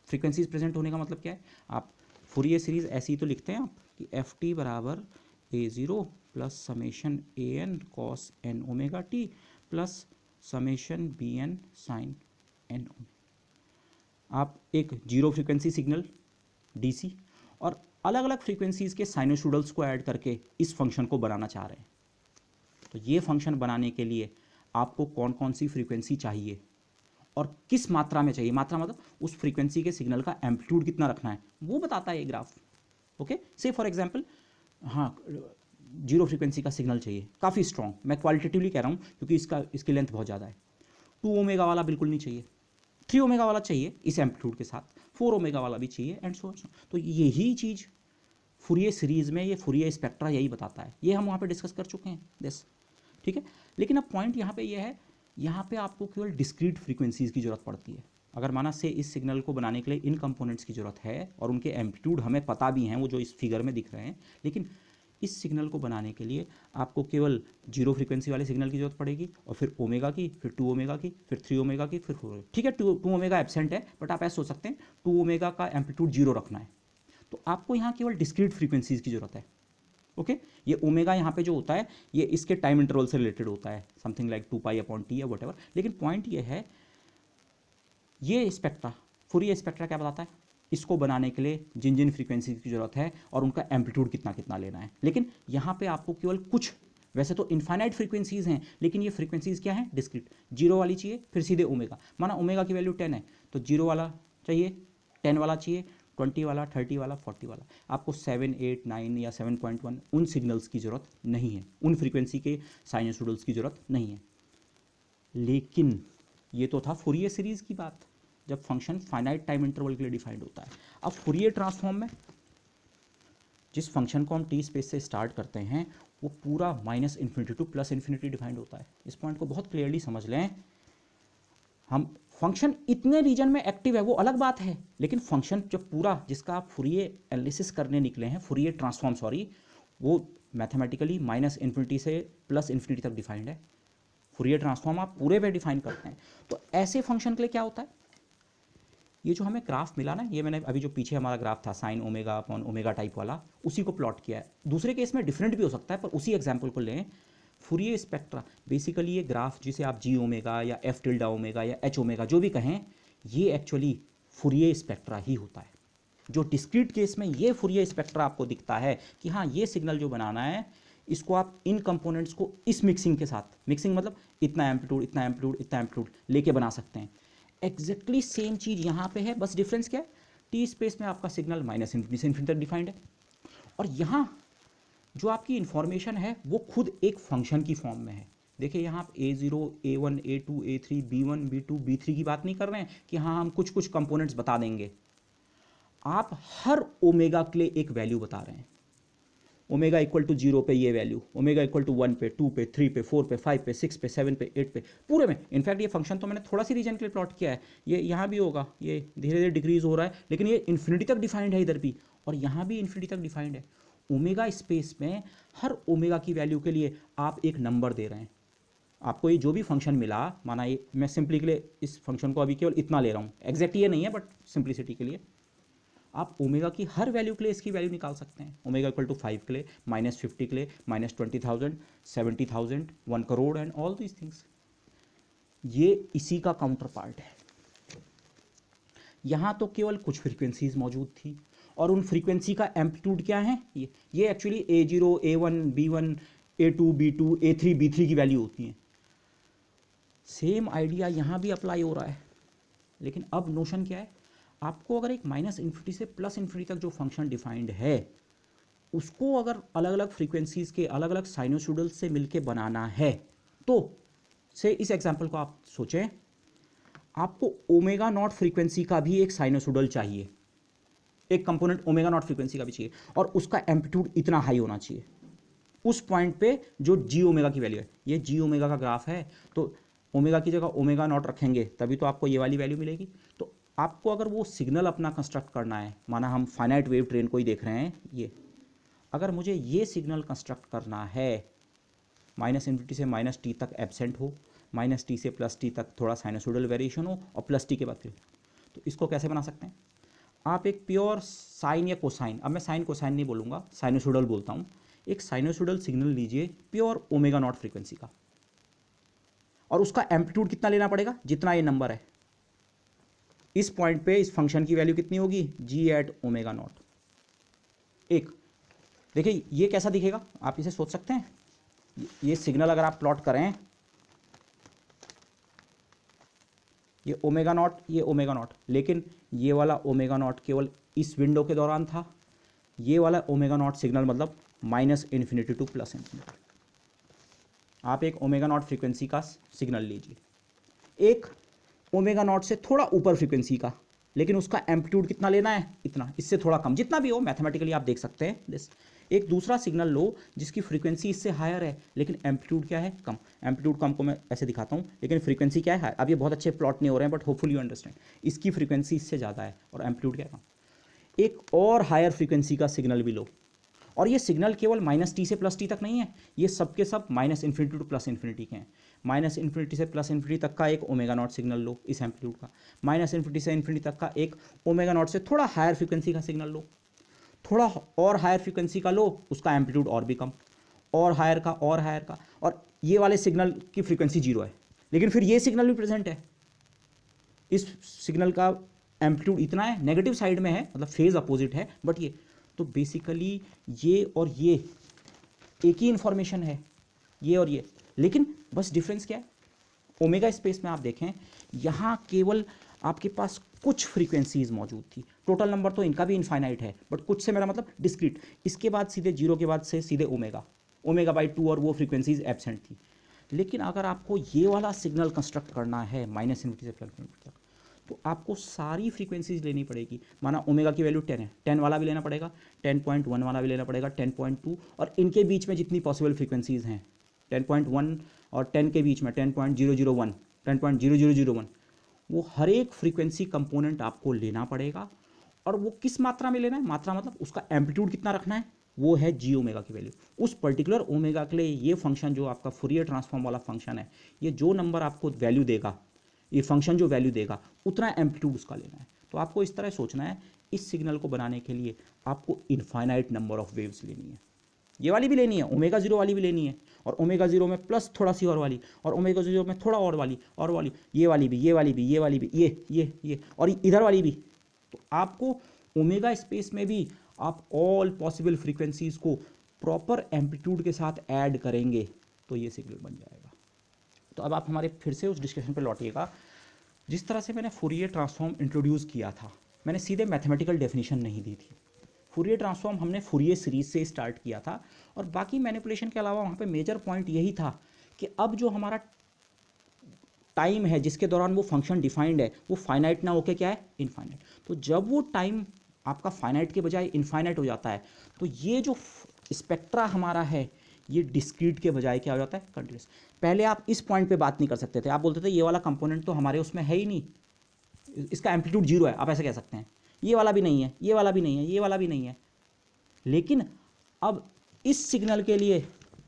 फ्रीक्वेंसीज प्रेजेंट होने का मतलब क्या है, आप फुरियर सीरीज ऐसी तो लिखते हैं आप कि एफ टी बराबर a0 plus summation a n cos n omega t plus summation b n sine n. आप एक जीरो फ्रीक्वेंसी सिग्नल डीसी और अलग अलग फ्रीक्वेंसीज के साइनोसॉइडल्स को ऐड करके इस फंक्शन को बनाना चाह रहे हैं। तो ये फंक्शन बनाने के लिए आपको कौन कौन सी फ्रीक्वेंसी चाहिए और किस मात्रा में चाहिए, मात्रा मतलब उस फ्रीक्वेंसी के सिग्नल का एम्पलीट्यूड कितना रखना है, वो बताता है ये ग्राफ, ओके। से फॉर एग्जांपल, हाँ जीरो फ्रीक्वेंसी का सिग्नल चाहिए काफ़ी स्ट्रॉन्ग, मैं क्वालिटेटिवली कह रहा हूँ क्योंकि इसकी लेंथ बहुत ज़्यादा है। 2 ओमेगा वाला बिल्कुल नहीं चाहिए, 3 ओमेगा वाला चाहिए इस एम्पलीट्यूड के साथ, 4 ओमेगा वाला भी चाहिए, एंड सो ऑन। तो यही चीज़ फुरियर सीरीज़ में ये फुरियर स्पेक्ट्रा यही बताता है, ये हम वहाँ पे डिस्कस कर चुके हैं दिस, ठीक है। लेकिन अब पॉइंट यहाँ पे ये है, यहाँ पे आपको केवल डिस्क्रीट फ्रीक्वेंसीज़ की ज़रूरत पड़ती है। अगर माना से इस सिग्नल को बनाने के लिए इन कंपोनेंट्स की ज़रूरत है और उनके एम्पलीट्यूड हमें पता भी हैं, वो जो इस फिगर में दिख रहे हैं, लेकिन इस सिग्नल को बनाने के लिए आपको केवल जीरो फ्रीक्वेंसी वाले सिग्नल की जरूरत पड़ेगी, और फिर ओमेगा की, फिर 2 ओमेगा की, फिर 3 ओमेगा की, फिर 4 ओमेगा। ठीक है, 2 ओमेगा एब्सेंट है, बट आप ऐसे सोच सकते हैं 2 ओमेगा का एम्पलीट्यूड जीरो रखना है, तो आपको यहाँ केवल डिस्क्रीट फ्रीक्वेंसीज की जरूरत है, ओके। ये ओमेगा यहाँ पे जो होता है ये इसके टाइम इंटरवल से रिलेटेड होता है, समथिंग लाइक 2π/T या वट एवर। लेकिन पॉइंट ये है, ये स्पेक्ट्रा, फुरियर स्पेक्ट्रा क्या बताता है, इसको बनाने के लिए जिन जिन फ्रीक्वेंसी की ज़रूरत है और उनका एम्पलीट्यूड कितना कितना लेना है। लेकिन यहाँ पे आपको केवल कुछ, वैसे तो इनफाइनाइट फ्रीक्वेंसीज़ हैं, लेकिन ये फ्रीक्वेंसीज़ क्या हैं, डिस्क्रीट। जीरो वाली चाहिए, फिर सीधे ओमेगा, माना ओमेगा की वैल्यू 10 है तो जीरो वाला चाहिए, 10 वाला चाहिए, 20 वाला, 30 वाला, 40 वाला। आपको 7, 8, 9 या 7.1 उन सिग्नल्स की ज़रूरत नहीं है, उन फ्रीक्वेंसी के साइनसॉइडल्स की ज़रूरत नहीं है। लेकिन ये तो था फुरियर सीरीज़ की बात, जब फंक्शन फाइनाइट टाइम इंटरवल के लिए डिफाइंड होता है। अब फुरियर ट्रांसफॉर्म में जिस फंक्शन को हम टी स्पेस से स्टार्ट करते हैं वो पूरा minus infinity to plus infinity defined होता है। इस पॉइंट को बहुत क्लियरली समझ लें। हम फंक्शन इतने रीजन में एक्टिव है वो अलग बात है, लेकिन फंक्शन जो पूरा जिसका आप फुरिये एनालिसिस करने निकले हैं, फुरिये ट्रांसफॉर्म सॉरी, वो मैथमेटिकली माइनस इन्फिनिटी से प्लस इन्फिनिटी तक डिफाइंड है। फुरिये ट्रांसफॉर्म आप पूरे पे डिफाइन करते हैं। तो ऐसे फंक्शन के लिए क्या होता है, ये जो हमें ग्राफ मिला ना, ये मैंने अभी जो पीछे हमारा ग्राफ था sine omega upon omega type वाला, उसी को प्लॉट किया है। दूसरे केस में डिफरेंट भी हो सकता है, पर उसी एग्जाम्पल को लें। फुरिये स्पेक्ट्रा बेसिकली ये ग्राफ जिसे आप जी ओमेगा या एफ टिल्डा ओमेगा या एच ओमेगा जो भी कहें, ये एक्चुअली फुरिये स्पेक्ट्रा ही होता है। जो डिस्क्रीट केस में ये फुरिये स्पेक्ट्रा आपको दिखता है कि हाँ ये सिग्नल जो बनाना है इसको आप इन कंपोनेंट्स को इस मिक्सिंग के साथ, मिक्सिंग मतलब इतना एम्पलीट्यूड इतना एम्पलीट्यूड इतना एम्पलीट्यूड लेके बना सकते हैं। एग्जैक्टली सेम चीज़ यहाँ पे है, बस डिफरेंस क्या है, टी स्पेस में आपका सिग्नल माइनस इन्फिनिटी से इन्फिनिटी तक डिफाइंड है, और यहाँ जो आपकी इन्फॉर्मेशन है वो खुद एक फंक्शन की फॉर्म में है। देखिए यहाँ आप A0, A1, A2, A3, B1, B2, B3 की बात नहीं कर रहे हैं कि हाँ हम कुछ कुछ कंपोनेंट्स बता देंगे। आप हर ओमेगा के लिए एक वैल्यू बता रहे हैं। ओमेगा इक्वल टू 0 पे ये वैल्यू, ओमेगा इक्वल टू 1 पे, 2 पे, 3 पे, 4 पे, 5 पे, 6 पे, 7 पे, 8 पे, पूरे में। इनफैक्ट ये फंक्शन तो मैंने थोड़ा सी रीजन के लिए प्लॉट किया है, ये यहाँ भी होगा, ये धीरे धीरे डिक्रीज हो रहा है, लेकिन ये इन्फिनिटी तक डिफाइंड है इधर भी, और यहाँ भी इन्फिनिटी तक डिफाइंड है। ओमेगा स्पेस में हर ओमेगा की वैल्यू के लिए आप एक नंबर दे रहे हैं। आपको ये जो भी फंक्शन मिला, माना ये मैं सिंपली के लिए इस फंक्शन को अभी केवल इतना ले रहा हूँ, एग्जैक्ट ये नहीं है बट सिंप्लिसिटी के लिए, आप ओमेगा की हर वैल्यू के लिए इसकी वैल्यू निकाल सकते हैं। ओमेगा इक्वल टू 5 के लिए, -50 के लिए, -20,000, 70,000, 1 crore and all these things. ये इसी का काउंटर पार्ट है। यहाँ तो केवल कुछ फ्रीक्वेंसीज मौजूद थी, और उन फ्रीक्वेंसी का एम्पलीट्यूड क्या है, ये actually A0, A1, B1, A2, B2, A3, B3 की वैल्यू होती हैं। सेम आइडिया यहाँ भी अप्लाई हो रहा है, लेकिन अब नोशन क्या है, आपको अगर एक माइनस इन्फिनिटी से प्लस इन्फिनिटी तक जो फंक्शन डिफाइंड है उसको अगर अलग अलग फ्रीक्वेंसीज के अलग अलग साइनोसॉइडल से मिलके बनाना है, तो से इस एग्जांपल को आप सोचें, आपको ओमेगा नॉट फ्रीक्वेंसी का भी एक साइनोसॉइडल चाहिए, एक कंपोनेंट ओमेगा नॉट फ्रीक्वेंसी का भी चाहिए, और उसका एम्पलीट्यूड इतना हाई होना चाहिए उस पॉइंट पे जो जी ओमेगा की वैल्यू है। ये जी ओमेगा का ग्राफ है, तो ओमेगा की जगह ओमेगा नॉट रखेंगे तभी तो आपको ये वाली वैल्यू मिलेगी। तो आपको अगर वो सिग्नल अपना कंस्ट्रक्ट करना है, माना हम फाइनाइट वेव ट्रेन को ही देख रहे हैं, ये अगर मुझे ये सिग्नल कंस्ट्रक्ट करना है, माइनस इन्फिनिटी से माइनस टी तक एब्सेंट हो, माइनस टी से प्लस टी तक थोड़ा साइनोसॉइडल वेरिएशन हो, और प्लस टी के बाद फिर, तो इसको कैसे बना सकते हैं, आप एक प्योर साइन या कोसाइन, अब मैं साइन कोसाइन नहीं बोलूँगा, साइनोसॉइडल बोलता हूँ, एक साइनोसॉइडल सिग्नल लीजिए प्योर ओमेगा नॉट फ्रीक्वेंसी का, और उसका एम्पलीट्यूड कितना लेना पड़ेगा, जितना ये नंबर है। इस पॉइंट पे इस फंक्शन की वैल्यू कितनी होगी, जी एट ओमेगा नॉट। एक देखिए ये कैसा दिखेगा, आप इसे सोच सकते हैं, ये सिग्नल अगर आप प्लॉट करें, ये ओमेगा नॉट, ये ओमेगा नॉट, लेकिन ये वाला ओमेगा नॉट केवल इस विंडो के दौरान था, ये वाला ओमेगा नॉट सिग्नल मतलब minus infinity to plus infinity. आप एक ओमेगा नॉट फ्रीक्वेंसी का सिग्नल लीजिए, एक ओमेगा नॉट से थोड़ा ऊपर फ्रीक्वेंसी का, लेकिन उसका एम्पलीट्यूड कितना लेना है, इतना, इससे थोड़ा कम, जितना भी हो मैथमेटिकली आप देख सकते हैं दिस। एक दूसरा सिग्नल लो जिसकी फ्रीक्वेंसी इससे हायर है, लेकिन एम्पलीट्यूड क्या है, कम। एम्पलीट्यूड कम को मैं ऐसे दिखाता हूँ, लेकिन फ्रीक्वेंसी क्या है हायर। अब ये बहुत अच्छे प्लॉट नहीं हो रहे हैं, बट होपफुली यू अंडरस्टैंड। इसकी फ्रीक्वेंसी इससे ज़्यादा है और एम्पलीट्यूड क्या है, कम। एक और हायर फ्रीक्वेंसी का सिग्नल भी लो, और ये सिग्नल केवल माइनस टी से प्लस टी तक नहीं है, ये सब के सब minus infinity to plus infinity के हैं। माइनस इन्फिनिटी से प्लस इन्फिनिटी तक का एक ओमेगा नॉट सिग्नल लो इस एम्पलीट्यूड का, माइनस इन्फिनिटी से इन्फिनिटी तक का एक ओमेगा नॉट से थोड़ा हायर फ्रीक्वेंसी का सिग्नल लो, थोड़ा और हायर फ्रीक्वेंसी का लो, उसका एम्पलीट्यूड और भी कम, और हायर का, और हायर का, और ये वाले सिग्नल की फ्रीक्वेंसी 0 है, लेकिन फिर ये सिग्नल भी प्रेजेंट है। इस सिग्नल का एम्पलीट्यूड इतना है, नेगेटिव साइड में है, मतलब फेज अपोजिट है, बट ये तो बेसिकली ये और ये एक ही इंफॉर्मेशन है, ये और ये, लेकिन बस डिफरेंस क्या है, ओमेगा स्पेस में आप देखें यहाँ केवल आपके पास कुछ फ्रीक्वेंसीज मौजूद थी, टोटल नंबर तो इनका भी इनफाइनाइट है, बट कुछ से मेरा मतलब डिस्क्रीट, इसके बाद सीधे 0 के बाद से सीधे ओमेगा, ओमेगा बाई 2 और वो फ्रीक्वेंसीज एब्सेंट थी। लेकिन अगर आपको ये वाला सिग्नल कंस्ट्रक्ट करना है माइनस इन्फिनिटी से प्लस इन्फिनिटी तक, तो आपको सारी फ्रीक्वेंसीज लेनी पड़ेगी। माना ओमेगा की वैल्यू 10 है, 10 वाला भी लेना पड़ेगा, 10.1 वाला भी लेना पड़ेगा, 10.2 और इनके बीच में जितनी पॉसिबल फ्रीक्वेंसीज हैं 10.1 और 10 के बीच में 10.001, 10.0001, वो हर एक फ्रीक्वेंसी कंपोनेंट आपको लेना पड़ेगा। और वो किस मात्रा में लेना है, मात्रा मतलब उसका एम्पलीट्यूड कितना रखना है, वो है जी ओमेगा की वैल्यू। उस पर्टिकुलर ओमेगा के लिए ये फंक्शन जो आपका फूरियर ट्रांसफॉर्म वाला फंक्शन है, ये जो नंबर आपको वैल्यू देगा, ये फंक्शन जो वैल्यू देगा उतना एम्पलीट्यूड उसका लेना है। तो आपको इस तरह सोचना है, इस सिग्नल को बनाने के लिए आपको इनफाइनाइट नंबर ऑफ वेव्स लेनी है। ये वाली भी लेनी है, ओमेगा जीरो वाली भी लेनी है, और ओमेगा जीरो में प्लस थोड़ा सी और वाली, और ओमेगा जीरो में थोड़ा और वाली, ये वाली भी, ये वाली भी, ये वाली भी, ये और इधर वाली भी। तो आपको ओमेगा स्पेस में भी आप ऑल पॉसिबल फ्रीक्वेंसीज को प्रॉपर एम्पलीट्यूड के साथ ऐड करेंगे तो ये सिग्नल बन जाएगा। तो अब आप हमारे फिर से उस डिस्कशन पे लौटिएगा। जिस तरह से मैंने फूरियर ट्रांसफॉर्म इंट्रोड्यूस किया था, मैंने सीधे मैथमेटिकल डेफिनेशन नहीं दी थी। फूरियर ट्रांसफॉर्म हमने फूरियर सीरीज से स्टार्ट किया था, और बाकी मैनिपुलेशन के अलावा वहाँ पे मेजर पॉइंट यही था कि अब जो हमारा टाइम है जिसके दौरान वो फंक्शन डिफाइंड है, वो फाइनाइट ना होके क्या है, इनफाइनाइट। तो जब वो टाइम आपका फाइनाइट के बजाय इनफाइनाइट हो जाता है, तो ये जो स्पेक्ट्रा हमारा है ये डिस्क्रीट के बजाय क्या हो जाता है, कंटिन्यूस। पहले आप इस पॉइंट पे बात नहीं कर सकते थे, आप बोलते थे ये वाला कंपोनेंट तो हमारे उसमें है ही नहीं, इसका एम्पलीट्यूड जीरो है, आप ऐसे कह सकते हैं, ये वाला भी नहीं है, ये वाला भी नहीं है, ये वाला भी नहीं है। लेकिन अब इस सिग्नल के लिए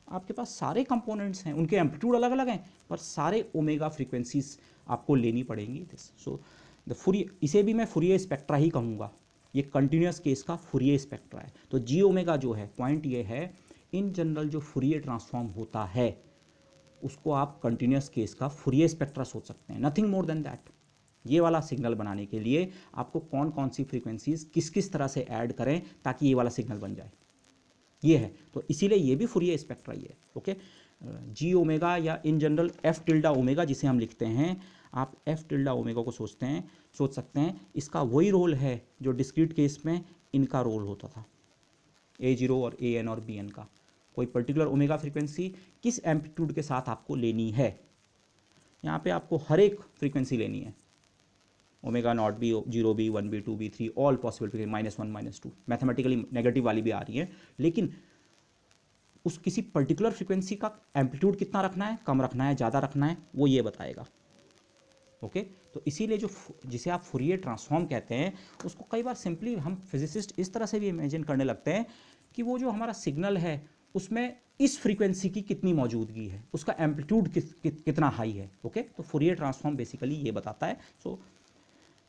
आपके पास सारे कंपोनेंट्स हैं, उनके एम्पलीट्यूड अलग अलग हैं, पर सारे ओमेगा फ्रीक्वेंसीज आपको लेनी पड़ेंगी। सो द फूरियर, इसे भी मैं फूरियर स्पेक्ट्रा ही कहूँगा, ये कंटिन्यूस केस का फूरियर स्पेक्ट्रा है। तो जी ओमेगा जो है, पॉइंट ये है, इन जनरल जो फूरियर ट्रांसफॉर्म होता है उसको आप कंटिन्यूस केस का फूरियर स्पेक्ट्रा सोच सकते हैं, नथिंग मोर देन दैट। ये वाला सिग्नल बनाने के लिए आपको कौन कौन सी फ्रीक्वेंसीज किस किस तरह से ऐड करें ताकि ये वाला सिग्नल बन जाए, ये है। तो इसीलिए ये भी फूरियर स्पेक्ट्रा ही है। ओके, जी ओमेगा या in general F tilde omega जिसे हम लिखते हैं, आप एफ टिल्डा ओमेगा को सोच सकते हैं, इसका वही रोल है जो डिस्क्रीट केस में इनका रोल होता था, ए जीरो और ए एन और बी एन का। कोई पर्टिकुलर ओमेगा फ्रीक्वेंसी किस एम्पलीट्यूड के साथ आपको लेनी है, यहाँ पे आपको हर एक फ्रीक्वेंसी लेनी है, omega naught be, zero be, one be, two be, three, all possible, -1 -2, mathematically negative वाली भी आ रही है, लेकिन उस किसी पर्टिकुलर फ्रीक्वेंसी का एम्पलीट्यूड कितना रखना है, कम रखना है, ज़्यादा रखना है, वो ये बताएगा। ओके, तो इसीलिए जो जिसे आप फूरियर ट्रांसफॉर्म कहते हैं, उसको कई बार सिंपली हम फिजिसिस्ट इस तरह से भी इमेजिन करने लगते हैं कि वो जो हमारा सिग्नल है उसमें इस फ्रीक्वेंसी की कितनी मौजूदगी है, उसका एम्पलीट्यूड कितना हाई है। ओके, तो फूरियर ट्रांसफॉर्म बेसिकली ये बताता है। So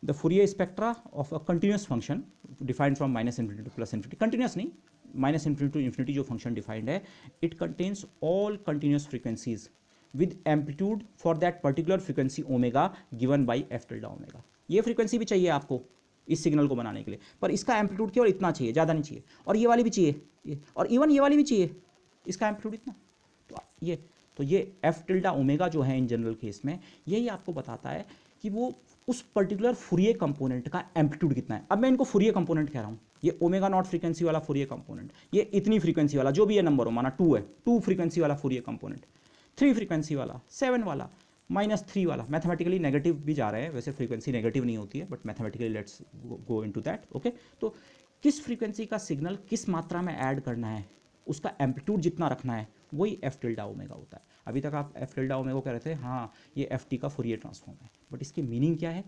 the Fourier spectra of a continuous function defined from -∞ to +∞, continuous नहीं, -∞ टू ∞ जो फंक्शन डिफाइंड है, it contains all continuous frequencies with amplitude for that particular frequency omega given by f tilde omega। ये frequency भी चाहिए आपको इस signal को बनाने के लिए, पर इसका एम्पलीट्यूड केवल इतना चाहिए, ज़्यादा नहीं चाहिए, और ये वाली भी चाहिए, और इवन ये वाली भी चाहिए, इसका एम्पलीट्यूड इतना। तो ये f टिल्डा ओमेगा जो है इन जनरल केस में, यही आपको बताता है कि वो उस पर्टिकुलर फूरियर कंपोनेंट का एम्पलीट्यूड कितना है। अब मैं इनको फूरियर कंपोनेंट कह रहा हूँ, ये ओमेगा नॉट फ्रीक्वेंसी वाला फूरियर कंपोनेंट, ये इतनी फ्रीक्वेंसी वाला जो भी ये नंबर हो, माना 2 है, 2 फ्रीक्वेंसी वाला फूरियर कंपोनेंट, 3 फ्रीक्वेंसी वाला, 7 वाला, -3 वाला। मैथमेटिकली नेगेटिव भी जा रहे हैं, वैसे फ्रीक्वेंसी नेगेटिव नहीं होती है, but mathematically let's go into that. Okay, तो किस फ्रीक्वेंसी का सिग्नल किस मात्रा में ऐड करना है, उसका एम्पलीट्यूड जितना रखना है, वही एफ टिल्डा ओमेगा होता है। अभी तक आप एफ टिल्डा ओमेगा कह रहे थे, हाँ ये एफ टी का फूरियर ट्रांसफॉर्म है, बट इसकी मीनिंग क्या है,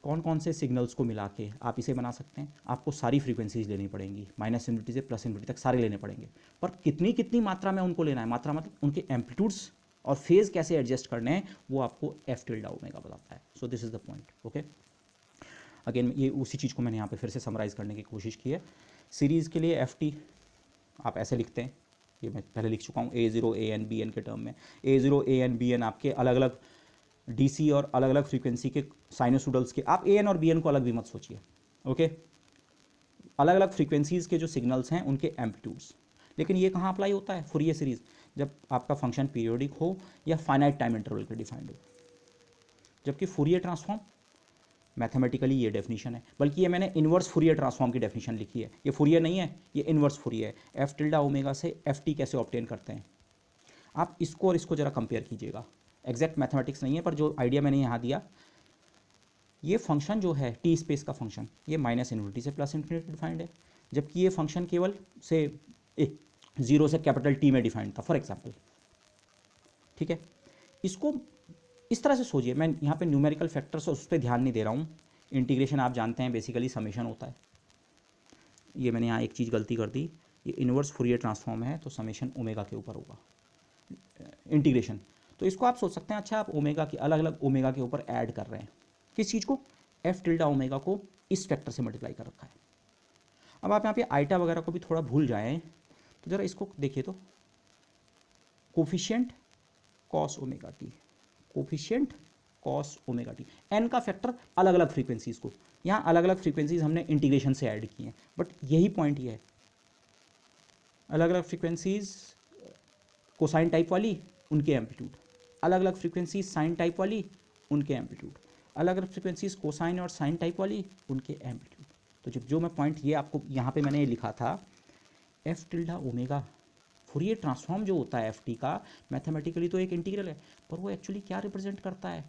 कौन कौन से सिग्नल्स को मिला के आप इसे बना सकते हैं। आपको सारी फ्रीक्वेंसीज लेनी पड़ेंगी, -∞ से +∞ तक सारे लेने पड़ेंगे, पर कितनी कितनी मात्रा में उनको लेना है, मात्रा मतलब उनके एम्पलीट्यूड्स और फेज़ कैसे एडजस्ट करने हैं, वो आपको एफ टिल्डा ओमेगा बताता है। So this is the point. Okay, again ये उसी चीज़ को मैंने यहाँ पे फिर से समराइज़ करने की कोशिश की है। सीरीज़ के लिए एफ टी आप ऐसे लिखते हैं, ये मैं पहले लिख चुका हूँ, A0 AN BN के टर्म में। A0 AN BN आपके अलग अलग DC और अलग अलग फ्रीक्वेंसी के साइनोसुडल्स के, आप AN और BN को अलग भी मत सोचिए। ओके, अलग अलग फ्रीक्वेंसीज़ के जो सिग्नल्स हैं उनके एम्पलीट्यूड्स। लेकिन ये कहाँ अप्लाई होता है, फूरियर सीरीज़, जब आपका फंक्शन पीरियोडिक हो या फाइनाइट टाइम इंटरवल पे डिफाइंड हो। जबकि फूरियर ट्रांसफॉर्म मैथमेटिकली ये डेफिनेशन है, बल्कि ये मैंने इन्वर्स फूरियर ट्रांसफॉर्म की डेफिनेशन लिखी है, ये फूरियर नहीं है, ये इन्वर्स फूरियर है। एफ टिल्डा ओमेगा से एफ टी कैसे ऑब्टेन करते हैं, आप इसको और इसको ज़रा कंपेयर कीजिएगा। एग्जैक्ट मैथमेटिक्स नहीं है, पर जो आइडिया मैंने यहाँ दिया, ये फंक्शन जो है टी स्पेस का फंक्शन, ये माइनस इन्फिनिटी से प्लस इन्फिनिटी डिफाइंड है, जबकि ये फंक्शन केवल से जीरो से कैपिटल टी में डिफाइंड था फॉर एग्जाम्पल। ठीक है, इसको इस तरह से सोचिए, मैं यहाँ पे न्यूमेरिकल फैक्टर्स उस पर ध्यान नहीं दे रहा हूँ। इंटीग्रेशन आप जानते हैं बेसिकली समेशन होता है। ये मैंने यहाँ एक चीज़ गलती कर दी, ये इन्वर्स फूरियर ट्रांसफॉर्म है तो समेशन ओमेगा के ऊपर होगा इंटीग्रेशन। तो इसको आप सोच सकते हैं, अच्छा आप ओमेगा की अलग अलग ओमेगा के ऊपर ऐड कर रहे हैं किस चीज़ को, एफ टिल्डा ओमेगा को इस फैक्टर से मल्टीप्लाई कर रखा है। अब आप यहाँ पे आइटा वगैरह को भी थोड़ा भूल जाएं तो ज़रा इसको देखिए, तो coefficient cos omega T, coefficient cos omega T, N का फैक्टर अलग अलग फ्रीक्वेंसीज को, यहाँ अलग अलग फ्रीक्वेंसीज हमने इंटीग्रेशन से ऐड की हैं, बट यही पॉइंट ये है, अलग अलग फ्रीक्वेंसीज कोसाइन टाइप वाली उनके एम्पलीट्यूड, अलग अलग फ्रीक्वेंसीज साइन टाइप वाली उनके एम्पलीट्यूड, अलग अलग फ्रीक्वेंसीज कोसाइन और साइन टाइप वाली उनके एम्पलीट्यूड। तो जो मैं पॉइंट ये आपको यहाँ पे मैंने लिखा था, F tilde omega Fourier transform जो होता है एफ टी का, मैथमेटिकली तो एक इंटीग्रल है, पर वो एक्चुअली क्या रिप्रेजेंट करता है,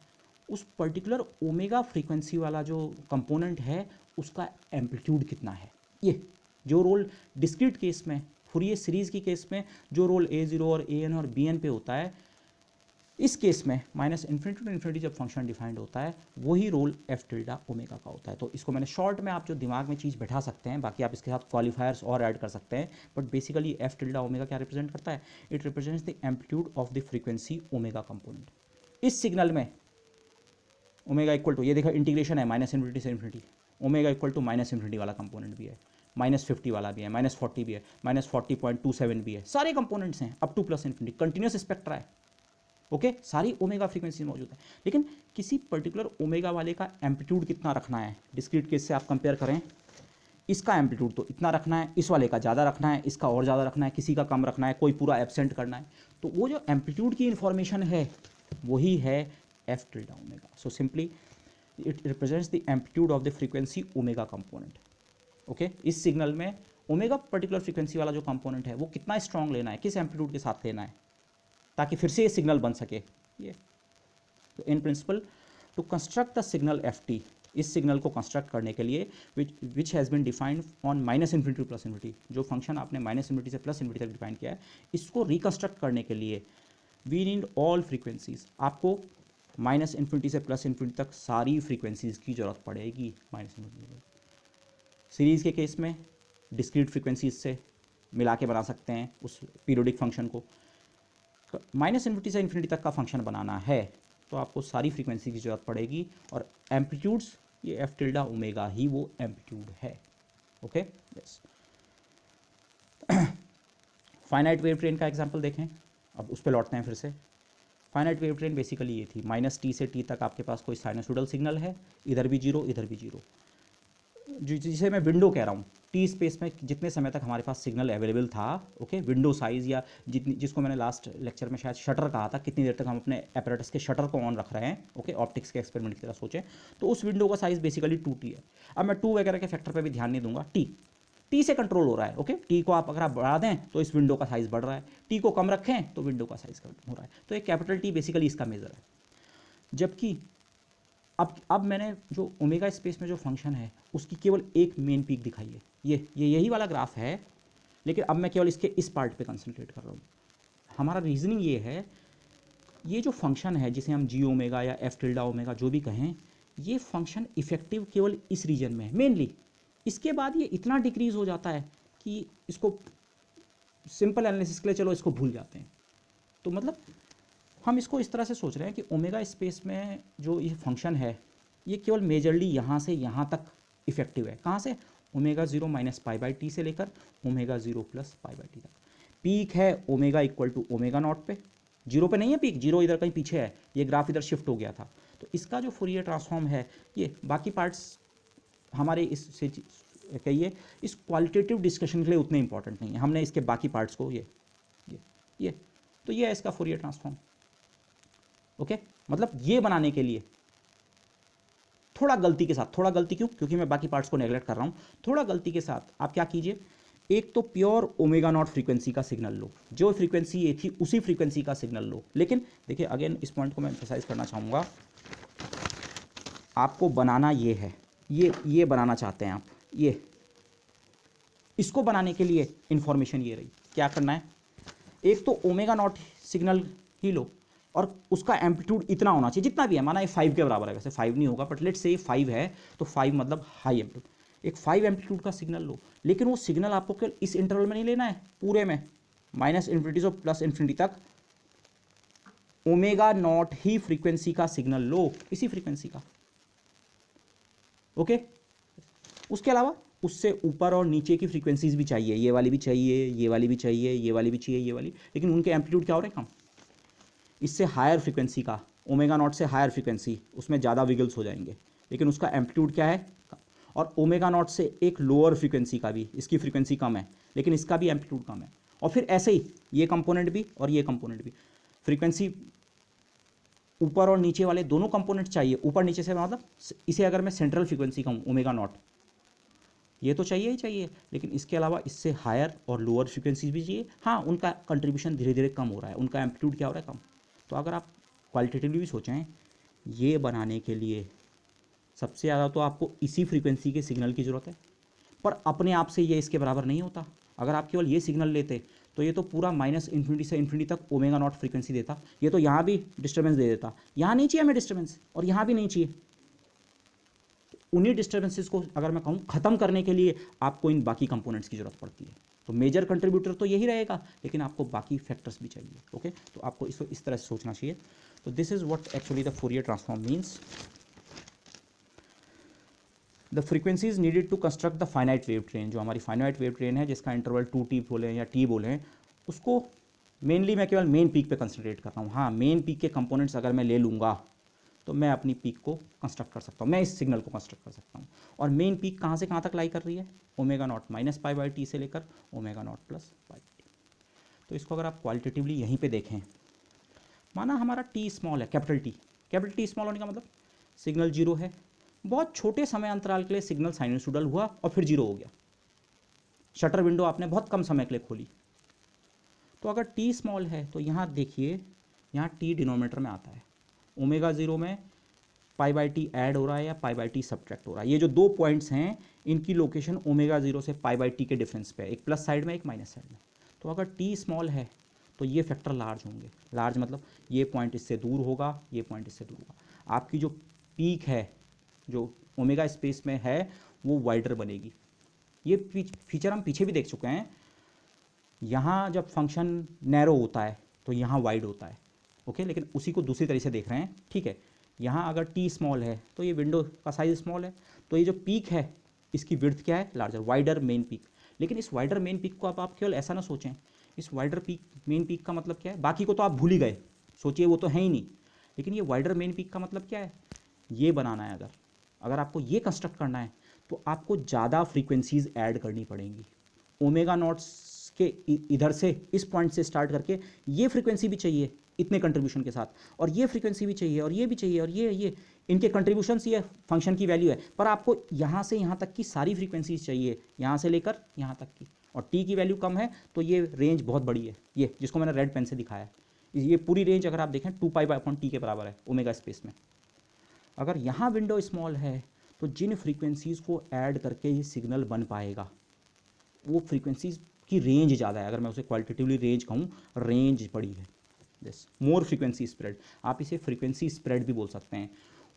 उस पर्टिकुलर ओमेगा फ्रीक्वेंसी वाला जो कंपोनेंट है उसका एम्पलीट्यूड कितना है। ये जो रोल डिस्क्रीट केस में, फूरियर सीरीज़ की केस में जो रोल A0 और AN और BN पे होता है, इस केस में माइनस इन्फिनिटी टू इन्फिनिटी जब फंक्शन डिफाइंड होता है वही रोल एफ टिल्डा ओमेगा का होता है। तो इसको मैंने शॉर्ट में, आप जो दिमाग में चीज़ बैठा सकते हैं, बाकी आप इसके साथ क्वालिफायर्स और ऐड कर सकते हैं, but basically F tilde omega क्या रिप्रेजेंट करता है, it represents the amplitude of the frequency omega component. इस सिग्नल में ओमेगा इक्वल टू, ये देखा इंटीग्रेशन है माइनस इन्फिनिटी से infinity, omega equal to minus infinity वाला कंपोनेंट भी है, -50 वाला भी है, -40 भी है, -40.27 भी है, सारे कंपोनेंट्स हैं up to plus infinity, continuous spectra है। ओके सारी ओमेगा फ्रीक्वेंसी मौजूद है, लेकिन किसी पर्टिकुलर ओमेगा वाले का एम्पलीट्यूड कितना रखना है, डिस्क्रीट केस से आप कंपेयर करें, इसका एम्पलीट्यूड तो इतना रखना है, इस वाले का ज़्यादा रखना है, इसका और ज़्यादा रखना है, किसी का कम रखना है, कोई पूरा एब्सेंट करना है। तो वो जो एम्पलीट्यूड की इन्फॉर्मेशन है वही है F tilde omega. So simply it represents the amplitude of the frequency omega component. Okay, इस सिग्नल में ओमेगा पर्टिकुलर फ्रीक्वेंसी वाला जो कंपोनेंट है वो कितना स्ट्रॉन्ग लेना है, किस एम्पलीट्यूड के साथ लेना है, ताकि फिर से ये सिग्नल बन सके। ये तो in principle to construct the signal F T, इस सिग्नल को कंस्ट्रक्ट करने के लिए which has been defined on minus infinity to plus infinity, जो फंक्शन आपने माइनस इन्फिनिटी से प्लस इन्फिनिटी तक डिफाइन किया है, इसको रिकंस्ट्रक्ट करने के लिए वी नीड ऑल फ्रीक्वेंसीज, आपको माइनस इन्फिनिटी से प्लस इन्फिनिटी तक सारी फ्रीक्वेंसीज की जरूरत पड़ेगी। माइनस इन्फिनिटी सीरीज़ के केस में डिस्क्रीट फ्रीक्वेंसीज से मिला के बना सकते हैं उस पीरियोडिक फंक्शन को, माइनस इन्फिनिटी से इन्फिनिटी तक का फंक्शन बनाना है तो आपको सारी फ्रीक्वेंसी की जरूरत पड़ेगी, और एम्पलीट्यूड्स ये एफ टिल्डा ओमेगा ही वो एम्पलीट्यूड है। Okay yes, finite wave train का एग्जांपल देखें, अब उस पर लौटते हैं फिर से। फाइनाइट वेव ट्रेन बेसिकली ये थी, -t से t तक आपके पास कोई साइनसोइडल सिग्नल है, इधर भी जीरो इधर भी जीरो, जिसे मैं विंडो कह रहा हूँ, टी स्पेस में जितने समय तक हमारे पास सिग्नल अवेलेबल था, ओके विंडो साइज़, या जितनी, जिसको मैंने लास्ट लेक्चर में शायद शटर कहा था, कितनी देर तक हम अपने apparatus के शटर को ऑन रख रहे हैं, ओके ऑप्टिक्स के एक्सपेरिमेंट की तरह सोचें, तो उस विंडो का साइज़ बेसिकली 2t है। अब मैं 2 वगैरह के फैक्टर पर भी ध्यान नहीं दूंगा, टी से कंट्रोल हो रहा है। ओके टी को आप अगर आप बढ़ा दें तो इस विंडो का साइज़ बढ़ रहा है, टी को कम रखें तो विंडो का साइज़ कम हो रहा है, तो एक कैपिटल टी बेसिकली इसका मेजर है। जबकि अब मैंने जो ओमेगा स्पेस में जो फंक्शन है उसकी केवल एक मेन पीक दिखाई है, ये यही वाला ग्राफ है, लेकिन अब मैं केवल इसके इस पार्ट पे कंसंट्रेट कर रहा हूँ। हमारा रीजनिंग ये है, ये जो फंक्शन है जिसे हम जी ओमेगा या एफ टिल्डा ओमेगा जो भी कहें, ये फंक्शन इफेक्टिव केवल इस रीजन में है मेनली, इसके बाद ये इतना डिक्रीज हो जाता है कि इसको सिंपल एनालिसिस के लिए चलो इसको भूल जाते हैं। तो मतलब हम इसको इस तरह से सोच रहे हैं कि ओमेगा स्पेस में जो ये फंक्शन है ये केवल मेजरली यहाँ से यहाँ तक इफेक्टिव है, कहाँ से, omega 0 minus pi by T से लेकर omega 0 plus pi by T तक। पीक है omega equal to omega naught पे, जीरो पे नहीं है पीक, जीरो इधर कहीं पीछे है, ये ग्राफ इधर शिफ्ट हो गया था। तो इसका जो फूरियर ट्रांसफॉर्म है, ये बाकी पार्ट्स हमारे इससे कहिए इस क्वालिटेटिव डिस्कशन के लिए उतने इंपॉर्टेंट नहीं है, हमने इसके बाकी पार्ट्स को ये तो ये है इसका फूरियर ट्रांसफॉर्म। ओके मतलब ये बनाने के लिए थोड़ा गलती के साथ, थोड़ा गलती क्यों, क्योंकि मैं बाकी पार्ट्स को नेगलेक्ट कर रहा हूँ, थोड़ा गलती के साथ आप क्या कीजिए, एक तो प्योर ओमेगा नॉट फ्रीक्वेंसी का सिग्नल लो, जो फ्रीक्वेंसी ये थी उसी फ्रीक्वेंसी का सिग्नल लो। लेकिन देखिए अगेन इस पॉइंट को मैं एम्फसाइज करना चाहूँगा, आपको बनाना ये है, ये बनाना चाहते हैं आप, ये इसको बनाने के लिए इन्फॉर्मेशन ये रही। क्या करना है, एक तो ओमेगा नॉट सिग्नल ही लो और उसका एम्पलीट्यूड इतना होना चाहिए जितना भी है, माना ये 5 के बराबर है, वैसे 5 नहीं होगा बट लेट्स से 5 है, तो 5 मतलब हाई एम्पलीट्यूड, एक 5 एम्पलीट्यूड का सिग्नल लो, लेकिन वो सिग्नल आपको केवल इस इंटरवल में नहीं लेना है, पूरे में माइनस इन्फिनिटी से प्लस इन्फिनिटी तक ओमेगा नॉट ही फ्रीक्वेंसी का सिग्नल लो, इसी फ्रीक्वेंसी का, ओके। उसके अलावा उससे ऊपर और नीचे की फ्रीक्वेंसीज भी चाहिए, ये वाली भी चाहिए, ये वाली भी चाहिए, ये वाली भी चाहिए, ये वाली, लेकिन उनके एम्पलीट्यूड क्या हो रहे हैं, कम। इससे हायर फ्रीक्वेंसी का, ओमेगा नॉट से हायर फ्रीक्वेंसी, उसमें ज़्यादा विगल्स हो जाएंगे, लेकिन उसका एम्पलीट्यूड क्या है, कम। और ओमेगा नॉट से एक लोअर फ्रीक्वेंसी का भी, इसकी फ्रीक्वेंसी कम है लेकिन इसका भी एम्पलीट्यूड कम है, और फिर ऐसे ही ये कंपोनेंट भी और ये कंपोनेंट भी, फ्रीक्वेंसी ऊपर और नीचे वाले दोनों कंपोनेंट चाहिए, ऊपर नीचे से मतलब इसे अगर मैं सेंट्रल फ्रीक्वेंसी कहूँ ओमेगा नॉट, ये तो चाहिए ही चाहिए, लेकिन इसके अलावा इससे हायर और लोअर फ्रीक्वेंसीज भी चाहिए। हाँ, उनका कंट्रीब्यूशन धीरे धीरे कम हो रहा है, उनका एम्पलीट्यूड क्या हो रहा है, कम। तो अगर आप क्वालिटेटिवली भी सोचें, ये बनाने के लिए सबसे ज़्यादा तो आपको इसी फ्रीक्वेंसी के सिग्नल की ज़रूरत है, पर अपने आप से ये इसके बराबर नहीं होता। अगर आप केवल ये सिग्नल लेते तो ये तो पूरा माइनस इन्फिनिटी से इन्फिनिटी तक ओमेगा नॉट फ्रीक्वेंसी देता, ये तो यहाँ भी डिस्टर्बेंस दे देता, यहाँ नहीं चाहिए हमें डिस्टर्बेंस और यहाँ भी नहीं चाहिए। उन्हीं डिस्टर्बेंसेस को अगर मैं कहूँ ख़त्म करने के लिए आपको इन बाकी कंपोनेंट्स की ज़रूरत पड़ती है। तो मेजर कंट्रीब्यूटर तो यही रहेगा, लेकिन आपको बाकी फैक्टर्स भी चाहिए, ओके। तो आपको इसको इस तरह से सोचना चाहिए। तो this is what actually the Fourier transform means. The frequencies needed to construct the finite wave train, जो हमारी फाइनाइट वेव ट्रेन है जिसका इंटरवल 2t बोले या t बोले, उसको मेनली मैं केवल मेन पीक पे कंसंट्रेट कर रहा हूँ। हाँ, मेन पीक के कंपोनेंट्स अगर मैं ले लूँगा तो मैं अपनी पीक को कंस्ट्रक्ट कर सकता हूँ, मैं इस सिग्नल को कंस्ट्रक्ट कर सकता हूँ। और मेन पीक कहाँ से कहाँ तक लाई कर रही है, omega not minus pi by T से लेकर omega naught plus pi by T. तो इसको अगर आप क्वालिटेटिवली यहीं पे देखें, माना हमारा टी स्मॉल है, कैपिटल टी स्मॉल होने का मतलब सिग्नल जीरो है, बहुत छोटे समय अंतराल के लिए सिग्नल साइनसोइडल हुआ और फिर जीरो हो गया, शटर विंडो आपने बहुत कम समय के लिए खोली। तो अगर टी स्मॉल है तो यहाँ देखिए, यहाँ टी डिनोमिनेटर में आता है, ओमेगा ज़ीरो में पाई बाई टी ऐड हो रहा है या पाई बाई टी सब्ट्रैक्ट हो रहा है। ये जो दो पॉइंट्स हैं इनकी लोकेशन ओमेगा ज़ीरो से पाई बाई टी के डिफरेंस पे है, एक प्लस साइड में एक माइनस साइड में। तो अगर टी स्मॉल है तो ये फैक्टर लार्ज होंगे, लार्ज मतलब ये पॉइंट इससे दूर होगा, ये पॉइंट इससे दूर होगा। आपकी जो पीक है जो ओमेगा स्पेस में है वो वाइडर बनेगी। ये फीचर हम पीछे भी देख चुके हैं, यहाँ जब फंक्शन नैरो होता है तो यहाँ वाइड होता है, ओके, लेकिन उसी को दूसरी तरीके से देख रहे हैं, ठीक है। यहाँ अगर टी स्मॉल है तो ये विंडो का साइज स्मॉल है, तो ये जो पीक है इसकी विड्थ क्या है, लार्जर, वाइडर मेन पीक। लेकिन इस वाइडर मेन पीक को आप केवल ऐसा ना सोचें, इस वाइडर पीक मेन पीक का मतलब क्या है, बाकी को तो आप भूल ही गए, सोचिए वो तो है ही नहीं, लेकिन ये वाइडर मेन पीक का मतलब क्या है, ये बनाना है। अगर आपको ये कंस्ट्रक्ट करना है तो आपको ज़्यादा फ्रीक्वेंसीज ऐड करनी पड़ेंगी। ओमेगा नॉट्स के इधर से इस पॉइंट से स्टार्ट करके ये फ्रीक्वेंसी भी चाहिए इतने कंट्रीब्यूशन के साथ, और ये फ्रीक्वेंसी भी चाहिए, और ये भी चाहिए, और ये इनके कंट्रीब्यूशंस, ये फंक्शन की वैल्यू है, पर आपको यहाँ से यहाँ तक की सारी फ्रीक्वेंसीज चाहिए, यहाँ से लेकर यहाँ तक की, और टी की वैल्यू कम है तो ये रेंज बहुत बड़ी है, ये जिसको मैंने रेड पेन से दिखाया है, ये पूरी रेंज अगर आप देखें 2 पाई बाई अपॉन टी के बराबर है ओमेगा स्पेस में। अगर यहाँ विंडो स्मॉल है तो जिन फ्रीक्वेंसीज़ को ऐड करके ये सिग्नल बन पाएगा वो फ्रीक्वेंसीज की रेंज ज़्यादा है, अगर मैं उसे क्वालिटेटिवली रेंज कहूँ, रेंज बड़ी है, दिस मोर फ्रीक्वेंसी स्प्रेड, आप इसे फ्रीक्वेंसी स्प्रेड भी बोल सकते हैं।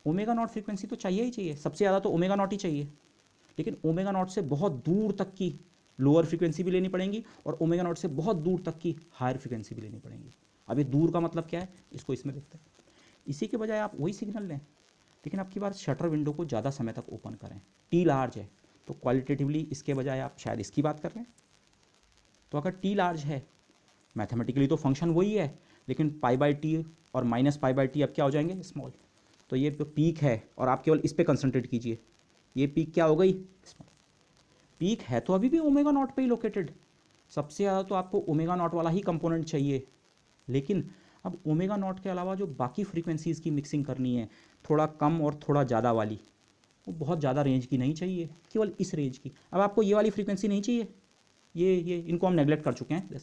ओमेगा नॉट फ्रीक्वेंसी तो चाहिए ही चाहिए, सबसे ज़्यादा तो ओमेगा नॉट ही चाहिए, लेकिन ओमेगा नॉट से बहुत दूर तक की लोअर फ्रीक्वेंसी भी लेनी पड़ेंगी और ओमेगा नॉट से बहुत दूर तक की हायर फ्रीक्वेंसी भी लेनी पड़ेंगी। अब ये दूर का मतलब क्या है, इसको इसमें देखते हैं। इसी के बजाय आप वही सिग्नल लें, लेकिन आपकी बार शटर विंडो को ज़्यादा समय तक ओपन करें, टी लार्ज है तो क्वालिटेटिवली इसके बजाय आप शायद इसकी बात कर रहे हैं। तो अगर टी लार्ज है, मैथमेटिकली तो फंक्शन वही है, लेकिन पाई बाई टी और माइनस पाई बाई टी अब क्या हो जाएंगे, स्मॉल। तो ये जो पीक है, और आप केवल इस पर कंसंट्रेट कीजिए, ये पीक क्या हो गई, स्मॉल। पीक है तो अभी भी ओमेगा नॉट पे ही लोकेटेड, सबसे ज़्यादा तो आपको ओमेगा नॉट वाला ही कंपोनेंट चाहिए, लेकिन अब ओमेगा नॉट के अलावा जो बाकी फ्रीक्वेंसीज़ की मिक्सिंग करनी है, थोड़ा कम और थोड़ा ज़्यादा वाली, वो बहुत ज़्यादा रेंज की नहीं चाहिए, केवल इस रेंज की। अब आपको ये वाली फ्रीक्वेंसी नहीं चाहिए, ये इनको हम नेगलेक्ट कर चुके हैं।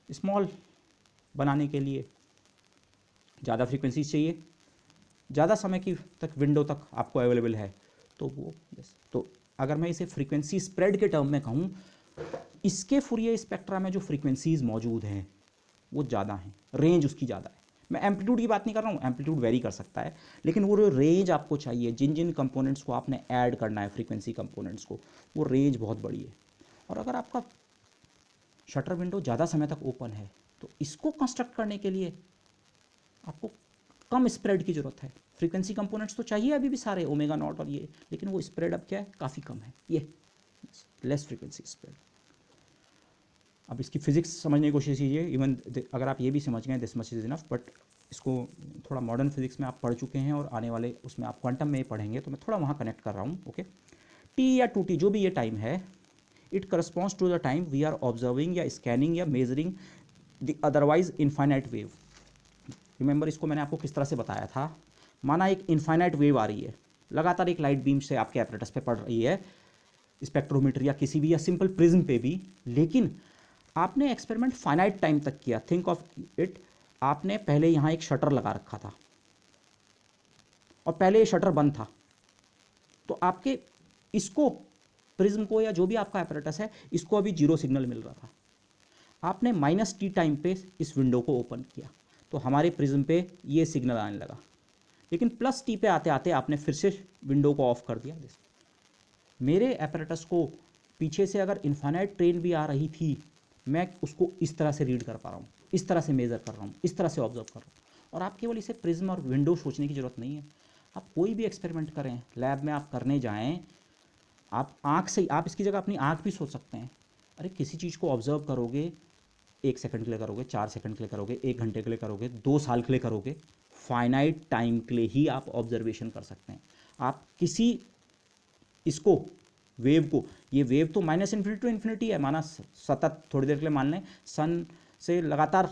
स्मॉल बनाने के लिए ज़्यादा फ्रीक्वेंसीज चाहिए, ज़्यादा समय की तक विंडो तक आपको अवेलेबल है तो वो yes। तो अगर मैं इसे फ्रीक्वेंसी स्प्रेड के टर्म में कहूँ, इसके फुरियर स्पेक्ट्रा में जो फ्रीक्वेंसीज मौजूद हैं वो ज़्यादा हैं, रेंज उसकी ज़्यादा है। मैं एम्पलीट्यूड की बात नहीं कर रहा हूँ, एम्पलीट्यूड वेरी कर सकता है, लेकिन वो रेंज आपको चाहिए, जिन जिन कंपोनेंट्स को आपने ऐड करना है फ्रीक्वेंसी कंपोनेंट्स को, वो रेंज बहुत बड़ी है। और अगर आपका शटर विंडो ज़्यादा समय तक ओपन है तो इसको कंस्ट्रक्ट करने के लिए आपको कम स्प्रेड की ज़रूरत है। फ्रीक्वेंसी कंपोनेंट्स तो चाहिए अभी भी सारे, ओमेगा नॉट और ये, लेकिन वो स्प्रेड अब क्या है, काफ़ी कम है, ये लेस फ्रीक्वेंसी स्प्रेड। अब इसकी फिजिक्स समझने की कोशिश कीजिए, इवन अगर आप ये भी समझ गए this much is enough, but इसको थोड़ा मॉडर्न फिजिक्स में आप पढ़ चुके हैं और आने वाले उसमें आप क्वांटम में पढ़ेंगे, तो मैं थोड़ा वहाँ कनेक्ट कर रहा हूँ। ओके, टी या 2t जो भी ये टाइम है, it corresponds to the time we are observing या स्कैनिंग या measuring the otherwise infinite wave. Remember इसको मैंने आपको किस तरह से बताया था, माना एक इनफाइनाइट वेव आ रही है, लगातार एक लाइट बीम से आपके एपरेटस पे पड़ रही है, स्पेक्ट्रोमीटर या किसी भी या सिंपल प्रिज्म पे भी, लेकिन आपने एक्सपेरिमेंट फाइनाइट टाइम तक किया। थिंक ऑफ इट, आपने पहले यहाँ एक शटर लगा रखा था और पहले ये शटर बंद था, तो आपके इसको प्रिज्म को या जो भी आपका एपरेटस है इसको अभी जीरो सिग्नल मिल रहा था। आपने -t टाइम पे इस विंडो को ओपन किया तो हमारे प्रिज्म पे ये सिग्नल आने लगा, लेकिन +t पे आते आते आपने फिर से विंडो को ऑफ कर दिया। मेरे एपरेटस को पीछे से अगर इनफाइनाइट ट्रेन भी आ रही थी, मैं उसको इस तरह से रीड कर पा रहा हूँ, इस तरह से मेज़र कर रहा हूँ, इस तरह से ऑब्जर्व कर रहा हूँ। और आप केवल इसे प्रिज्म और विंडो सोचने की ज़रूरत नहीं है। आप कोई भी एक्सपेरिमेंट करें, लैब में आप करने जाएं, आप आँख से, आप इसकी जगह अपनी आँख भी सोच सकते हैं। अरे किसी चीज़ को ऑब्जर्व करोगे, 1 सेकंड के लिए करोगे, 4 सेकंड के लिए करोगे, 1 घंटे के लिए करोगे, 2 साल के लिए करोगे, फाइनाइट टाइम के लिए ही आप ऑब्जर्वेशन कर सकते हैं। आप किसी इसको वेव को, ये वेव तो -इन्फिनिटी टू इन्फिनिटी है, माना सतत थोड़ी देर के लिए मान लें सन से लगातार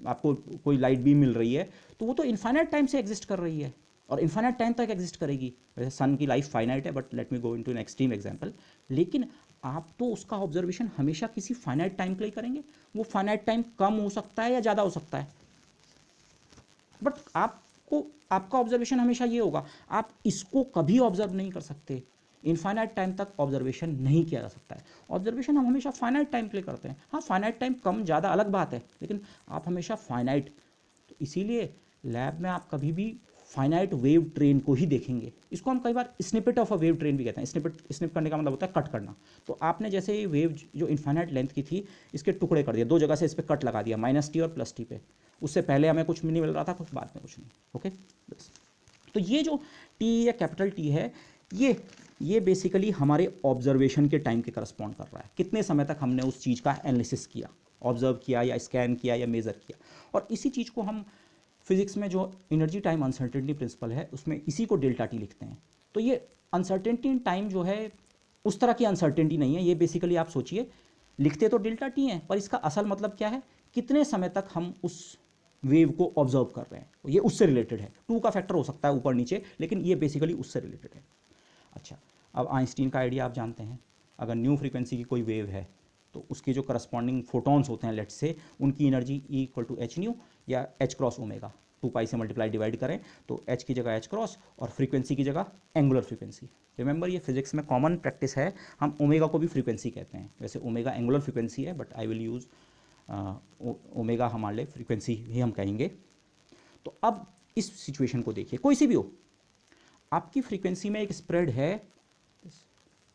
आपको कोई लाइट बीम मिल रही है, तो वो तो इनफाइनाइट टाइम से एग्जिस्ट कर रही है और इनफाइनाइट टाइम तक एग्जिस्ट करेगी। वैसे सन की लाइफ फाइनाइट है, but let me go into an extreme example. लेकिन आप तो उसका ऑब्जर्वेशन हमेशा किसी फाइनाइट टाइम के लिए करेंगे। वो फाइनाइट टाइम कम हो सकता है या ज़्यादा हो सकता है, बट आपको, आपका ऑब्जर्वेशन हमेशा ये होगा। आप इसको कभी ऑब्जर्व नहीं कर सकते, इनफाइनाइट टाइम तक ऑब्जर्वेशन नहीं किया जा सकता है। ऑब्जर्वेशन हम हमेशा फाइनाइट टाइम के लिए करते हैं। हाँ, फाइनाइट टाइम कम ज़्यादा अलग बात है, लेकिन आप हमेशा फाइनाइट, तो इसीलिए लैब में आप कभी भी फाइनाइट वेव ट्रेन को ही देखेंगे। इसको हम कई बार snippet of a wave train भी कहते हैं। स्निप करने का मतलब होता है कट करना। तो आपने जैसे ये वेव जो इनफाइनाइट लेंथ की थी, इसके टुकड़े कर दिए, 2 जगह से इस पर कट लगा दिया, -t और +t पे। उससे पहले हमें कुछ नहीं मिल रहा था, कुछ बाद में कुछ नहीं। ओके, बस। तो ये जो टी या कैपिटल टी है, ये बेसिकली हमारे ऑब्जर्वेशन के टाइम के करस्पॉन्ड कर रहा है। कितने समय तक हमने उस चीज़ का एनालिसिस किया, ऑब्जर्व किया या स्कैन किया या मेज़र किया। और इसी चीज़ को हम फिजिक्स में जो एनर्जी टाइम अनसर्टेनिटी प्रिंसिपल है, उसमें इसी को डेल्टा टी लिखते हैं। तो ये अनसर्टेनिटी इन टाइम जो है, उस तरह की अनसर्टेनिटी नहीं है। ये बेसिकली आप सोचिए, लिखते तो डेल्टा टी हैं, पर इसका असल मतलब क्या है, कितने समय तक हम उस वेव को ऑब्जर्व कर रहे हैं, ये उससे रिलेटेड है। 2 का फैक्टर हो सकता है ऊपर नीचे, लेकिन ये बेसिकली उससे रिलेटेड है। अच्छा, अब आइंस्टीन का आइडिया आप जानते हैं। अगर न्यू फ्रीक्वेंसी की कोई वेव है तो उसके जो करस्पॉन्डिंग फोटॉन्स होते हैं, लेट्स से, उनकी एनर्जी E = h या h×ω, 2 से मल्टीप्लाई डिवाइड करें तो h की जगह h× और फ्रीक्वेंसी की जगह एंगुलर फ्रीक्वेंसी। रिमेंबर, ये फिजिक्स में कॉमन प्रैक्टिस है, हम ओमेगा को भी फ्रीक्वेंसी कहते हैं। वैसे ओमेगा एंगुलर फ्रीक्वेंसी है, but I will use omega हमारे लिए फ्रीक्वेंसी ही हम कहेंगे। तो अब इस सिचुएशन को देखिए, कोई सी भी हो, आपकी फ्रीक्वेंसी में एक स्प्रेड है,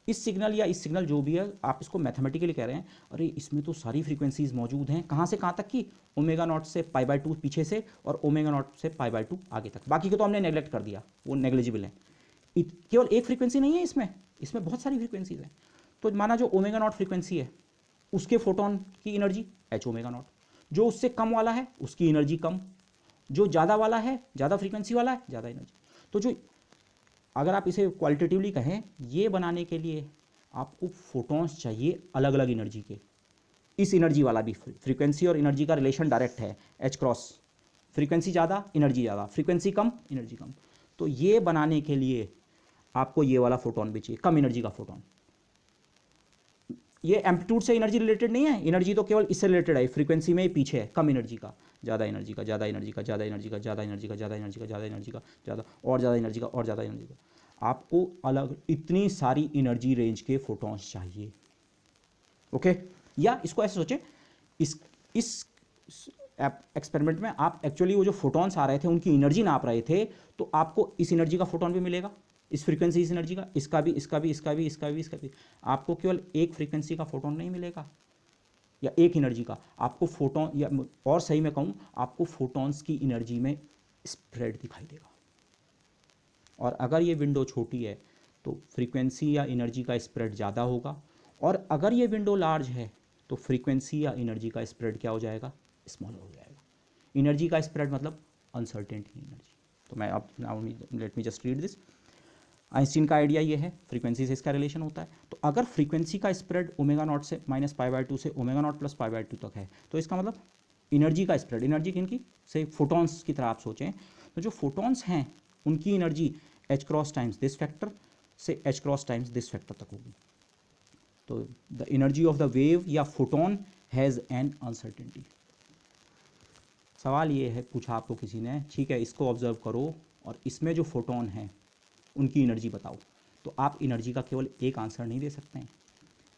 इस सिग्नल या इस सिग्नल जो भी है, आप इसको मैथमेटिकली कह रहे हैं, अरे इसमें तो सारी फ्रीक्वेंसीज मौजूद हैं, कहाँ से कहाँ तक की, ω0 से π/2 पीछे से और ω0 से π/2 आगे तक। बाकी के तो हमने नेग्लेक्ट कर दिया, वो नेग्लिजिबल है। केवल एक फ्रीक्वेंसी नहीं है इसमें बहुत सारी फ्रीक्वेंसीज हैं। तो माना जो ω0 फ्रीक्वेंसी है, उसके फोटोन की एनर्जी h⍵0, जो उससे कम वाला है उसकी एनर्जी कम, जो ज़्यादा वाला है, ज़्यादा फ्रीक्वेंसी वाला है, ज़्यादा एनर्जी। तो जो, अगर आप इसे क्वालिटेटिवली कहें, ये बनाने के लिए आपको फोटॉन्स चाहिए अलग अलग एनर्जी के। इस एनर्जी वाला भी, फ्रीक्वेंसी और एनर्जी का रिलेशन डायरेक्ट है, h×, फ्रीक्वेंसी ज़्यादा एनर्जी ज़्यादा, फ्रीक्वेंसी कम एनर्जी कम। तो ये बनाने के लिए आपको ये वाला फोटोन भी चाहिए, कम एनर्जी का फोटोन। ये एम्पलीट्यूड से एनर्जी रिलेटेड नहीं है, एनर्जी तो केवल इससे रिलेटेड है, फ्रीक्वेंसी में पीछे है, कम एनर्जी का ज़्यादा एनर्जी का, ज़्यादा एनर्जी का, ज़्यादा एनर्जी का, ज़्यादा एनर्जी का, ज़्यादा एनर्जी का, ज़्यादा एनर्जी का, ज़्यादा और ज़्यादा एनर्जी का और ज़्यादा एनर्जी का। आपको अलग इतनी सारी एनर्जी रेंज के फोटॉन्स चाहिए। ओके, या इसको ऐसे सोचें, इस एक्सपेरिमेंट में आप एक्चुअली वो जो फोटॉन्स आ रहे थे उनकी एनर्जी नाप रहे थे, तो आपको इस एनर्जी का फोटॉन भी मिलेगा, इस फ्रीक्वेंसी इस एनर्जी का, इसका भी, इसका भी, इसका भी, इसका भी, इसका भी। आपको केवल एक फ्रीक्वेंसी का फोटॉन नहीं मिलेगा या एक एनर्जी का, आपको फोटॉन, या और सही में कहूँ, आपको फोटॉन्स की एनर्जी में स्प्रेड दिखाई देगा। और अगर ये विंडो छोटी है तो फ्रीक्वेंसी या एनर्जी का स्प्रेड ज़्यादा होगा, और अगर ये विंडो लार्ज है तो फ्रीक्वेंसी या एनर्जी का स्प्रेड क्या हो जाएगा, स्मॉलर हो जाएगा। एनर्जी का स्प्रेड मतलब अनसर्टेनिटी एनर्जी। तो मैं अब now let me just read this. Einstein का आइडिया ये है, फ्रीक्वेंसी से इसका रिलेशन होता है। तो अगर फ्रीक्वेंसी का स्प्रेड ओमेगा नॉट से -π/2 से ओमेगा नॉट + π/2 तक है, तो इसका मतलब एनर्जी का स्प्रेड, एनर्जी किनकी, से फोटॉन्स की तरह आप सोचें, तो जो फोटॉन्स हैं उनकी energy h× times this factor से h× टाइम्स दिस फैक्टर तक होगी। तो the energy of the wave या फोटोन हैज़ एन अनसर्टेनिटी। सवाल ये है, पूछा आपको किसी ने, ठीक है इसको ऑब्जर्व करो और इसमें जो फोटोन हैं उनकी एनर्जी बताओ, तो आप एनर्जी का केवल एक आंसर नहीं दे सकते हैं।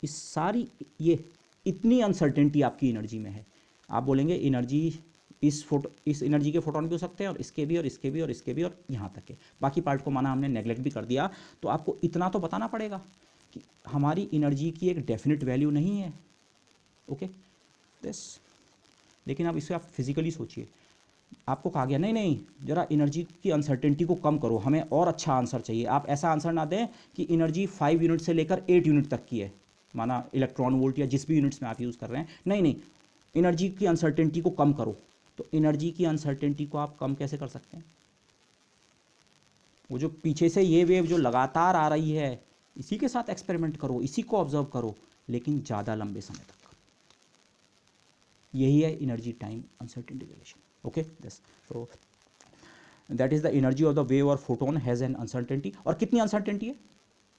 इस सारी ये इतनी अनसर्टेनिटी आपकी एनर्जी में है, आप बोलेंगे एनर्जी इस एनर्जी के फोटोन भी हो सकते हैं, और इसके भी, और इसके भी, और इसके भी, और यहाँ तक के बाकी पार्ट को माना हमने नेगलेक्ट भी कर दिया। तो आपको इतना तो बताना पड़ेगा कि हमारी एनर्जी की एक डेफिनेट वैल्यू नहीं है। ओके दिस, लेकिन अब इसे आप फिजिकली सोचिए, आपको कहा गया नहीं नहीं जरा एनर्जी की अनसर्टेनिटी को कम करो, हमें और अच्छा आंसर चाहिए। आप ऐसा आंसर ना दें कि एनर्जी 5 यूनिट से लेकर 8 यूनिट तक की है, माना इलेक्ट्रॉन वोल्ट या जिस भी यूनिट्स में आप यूज़ कर रहे हैं, नहीं नहीं, एनर्जी की अनसर्टेनिटी को कम करो। तो एनर्जी की अनसर्टेनिटी को आप कम कैसे कर सकते हैं? वो जो पीछे से ये वेव जो लगातार आ रही है, इसी के साथ एक्सपेरिमेंट करो, इसी को ऑब्जर्व करो, लेकिन ज़्यादा लंबे समय तक। यही है energy time uncertainty relation. Okay this, so that is the energy of the wave और फोटोन हैज़ एन अनसर्टेनिटी। और कितनी अनसर्टेनिटी है?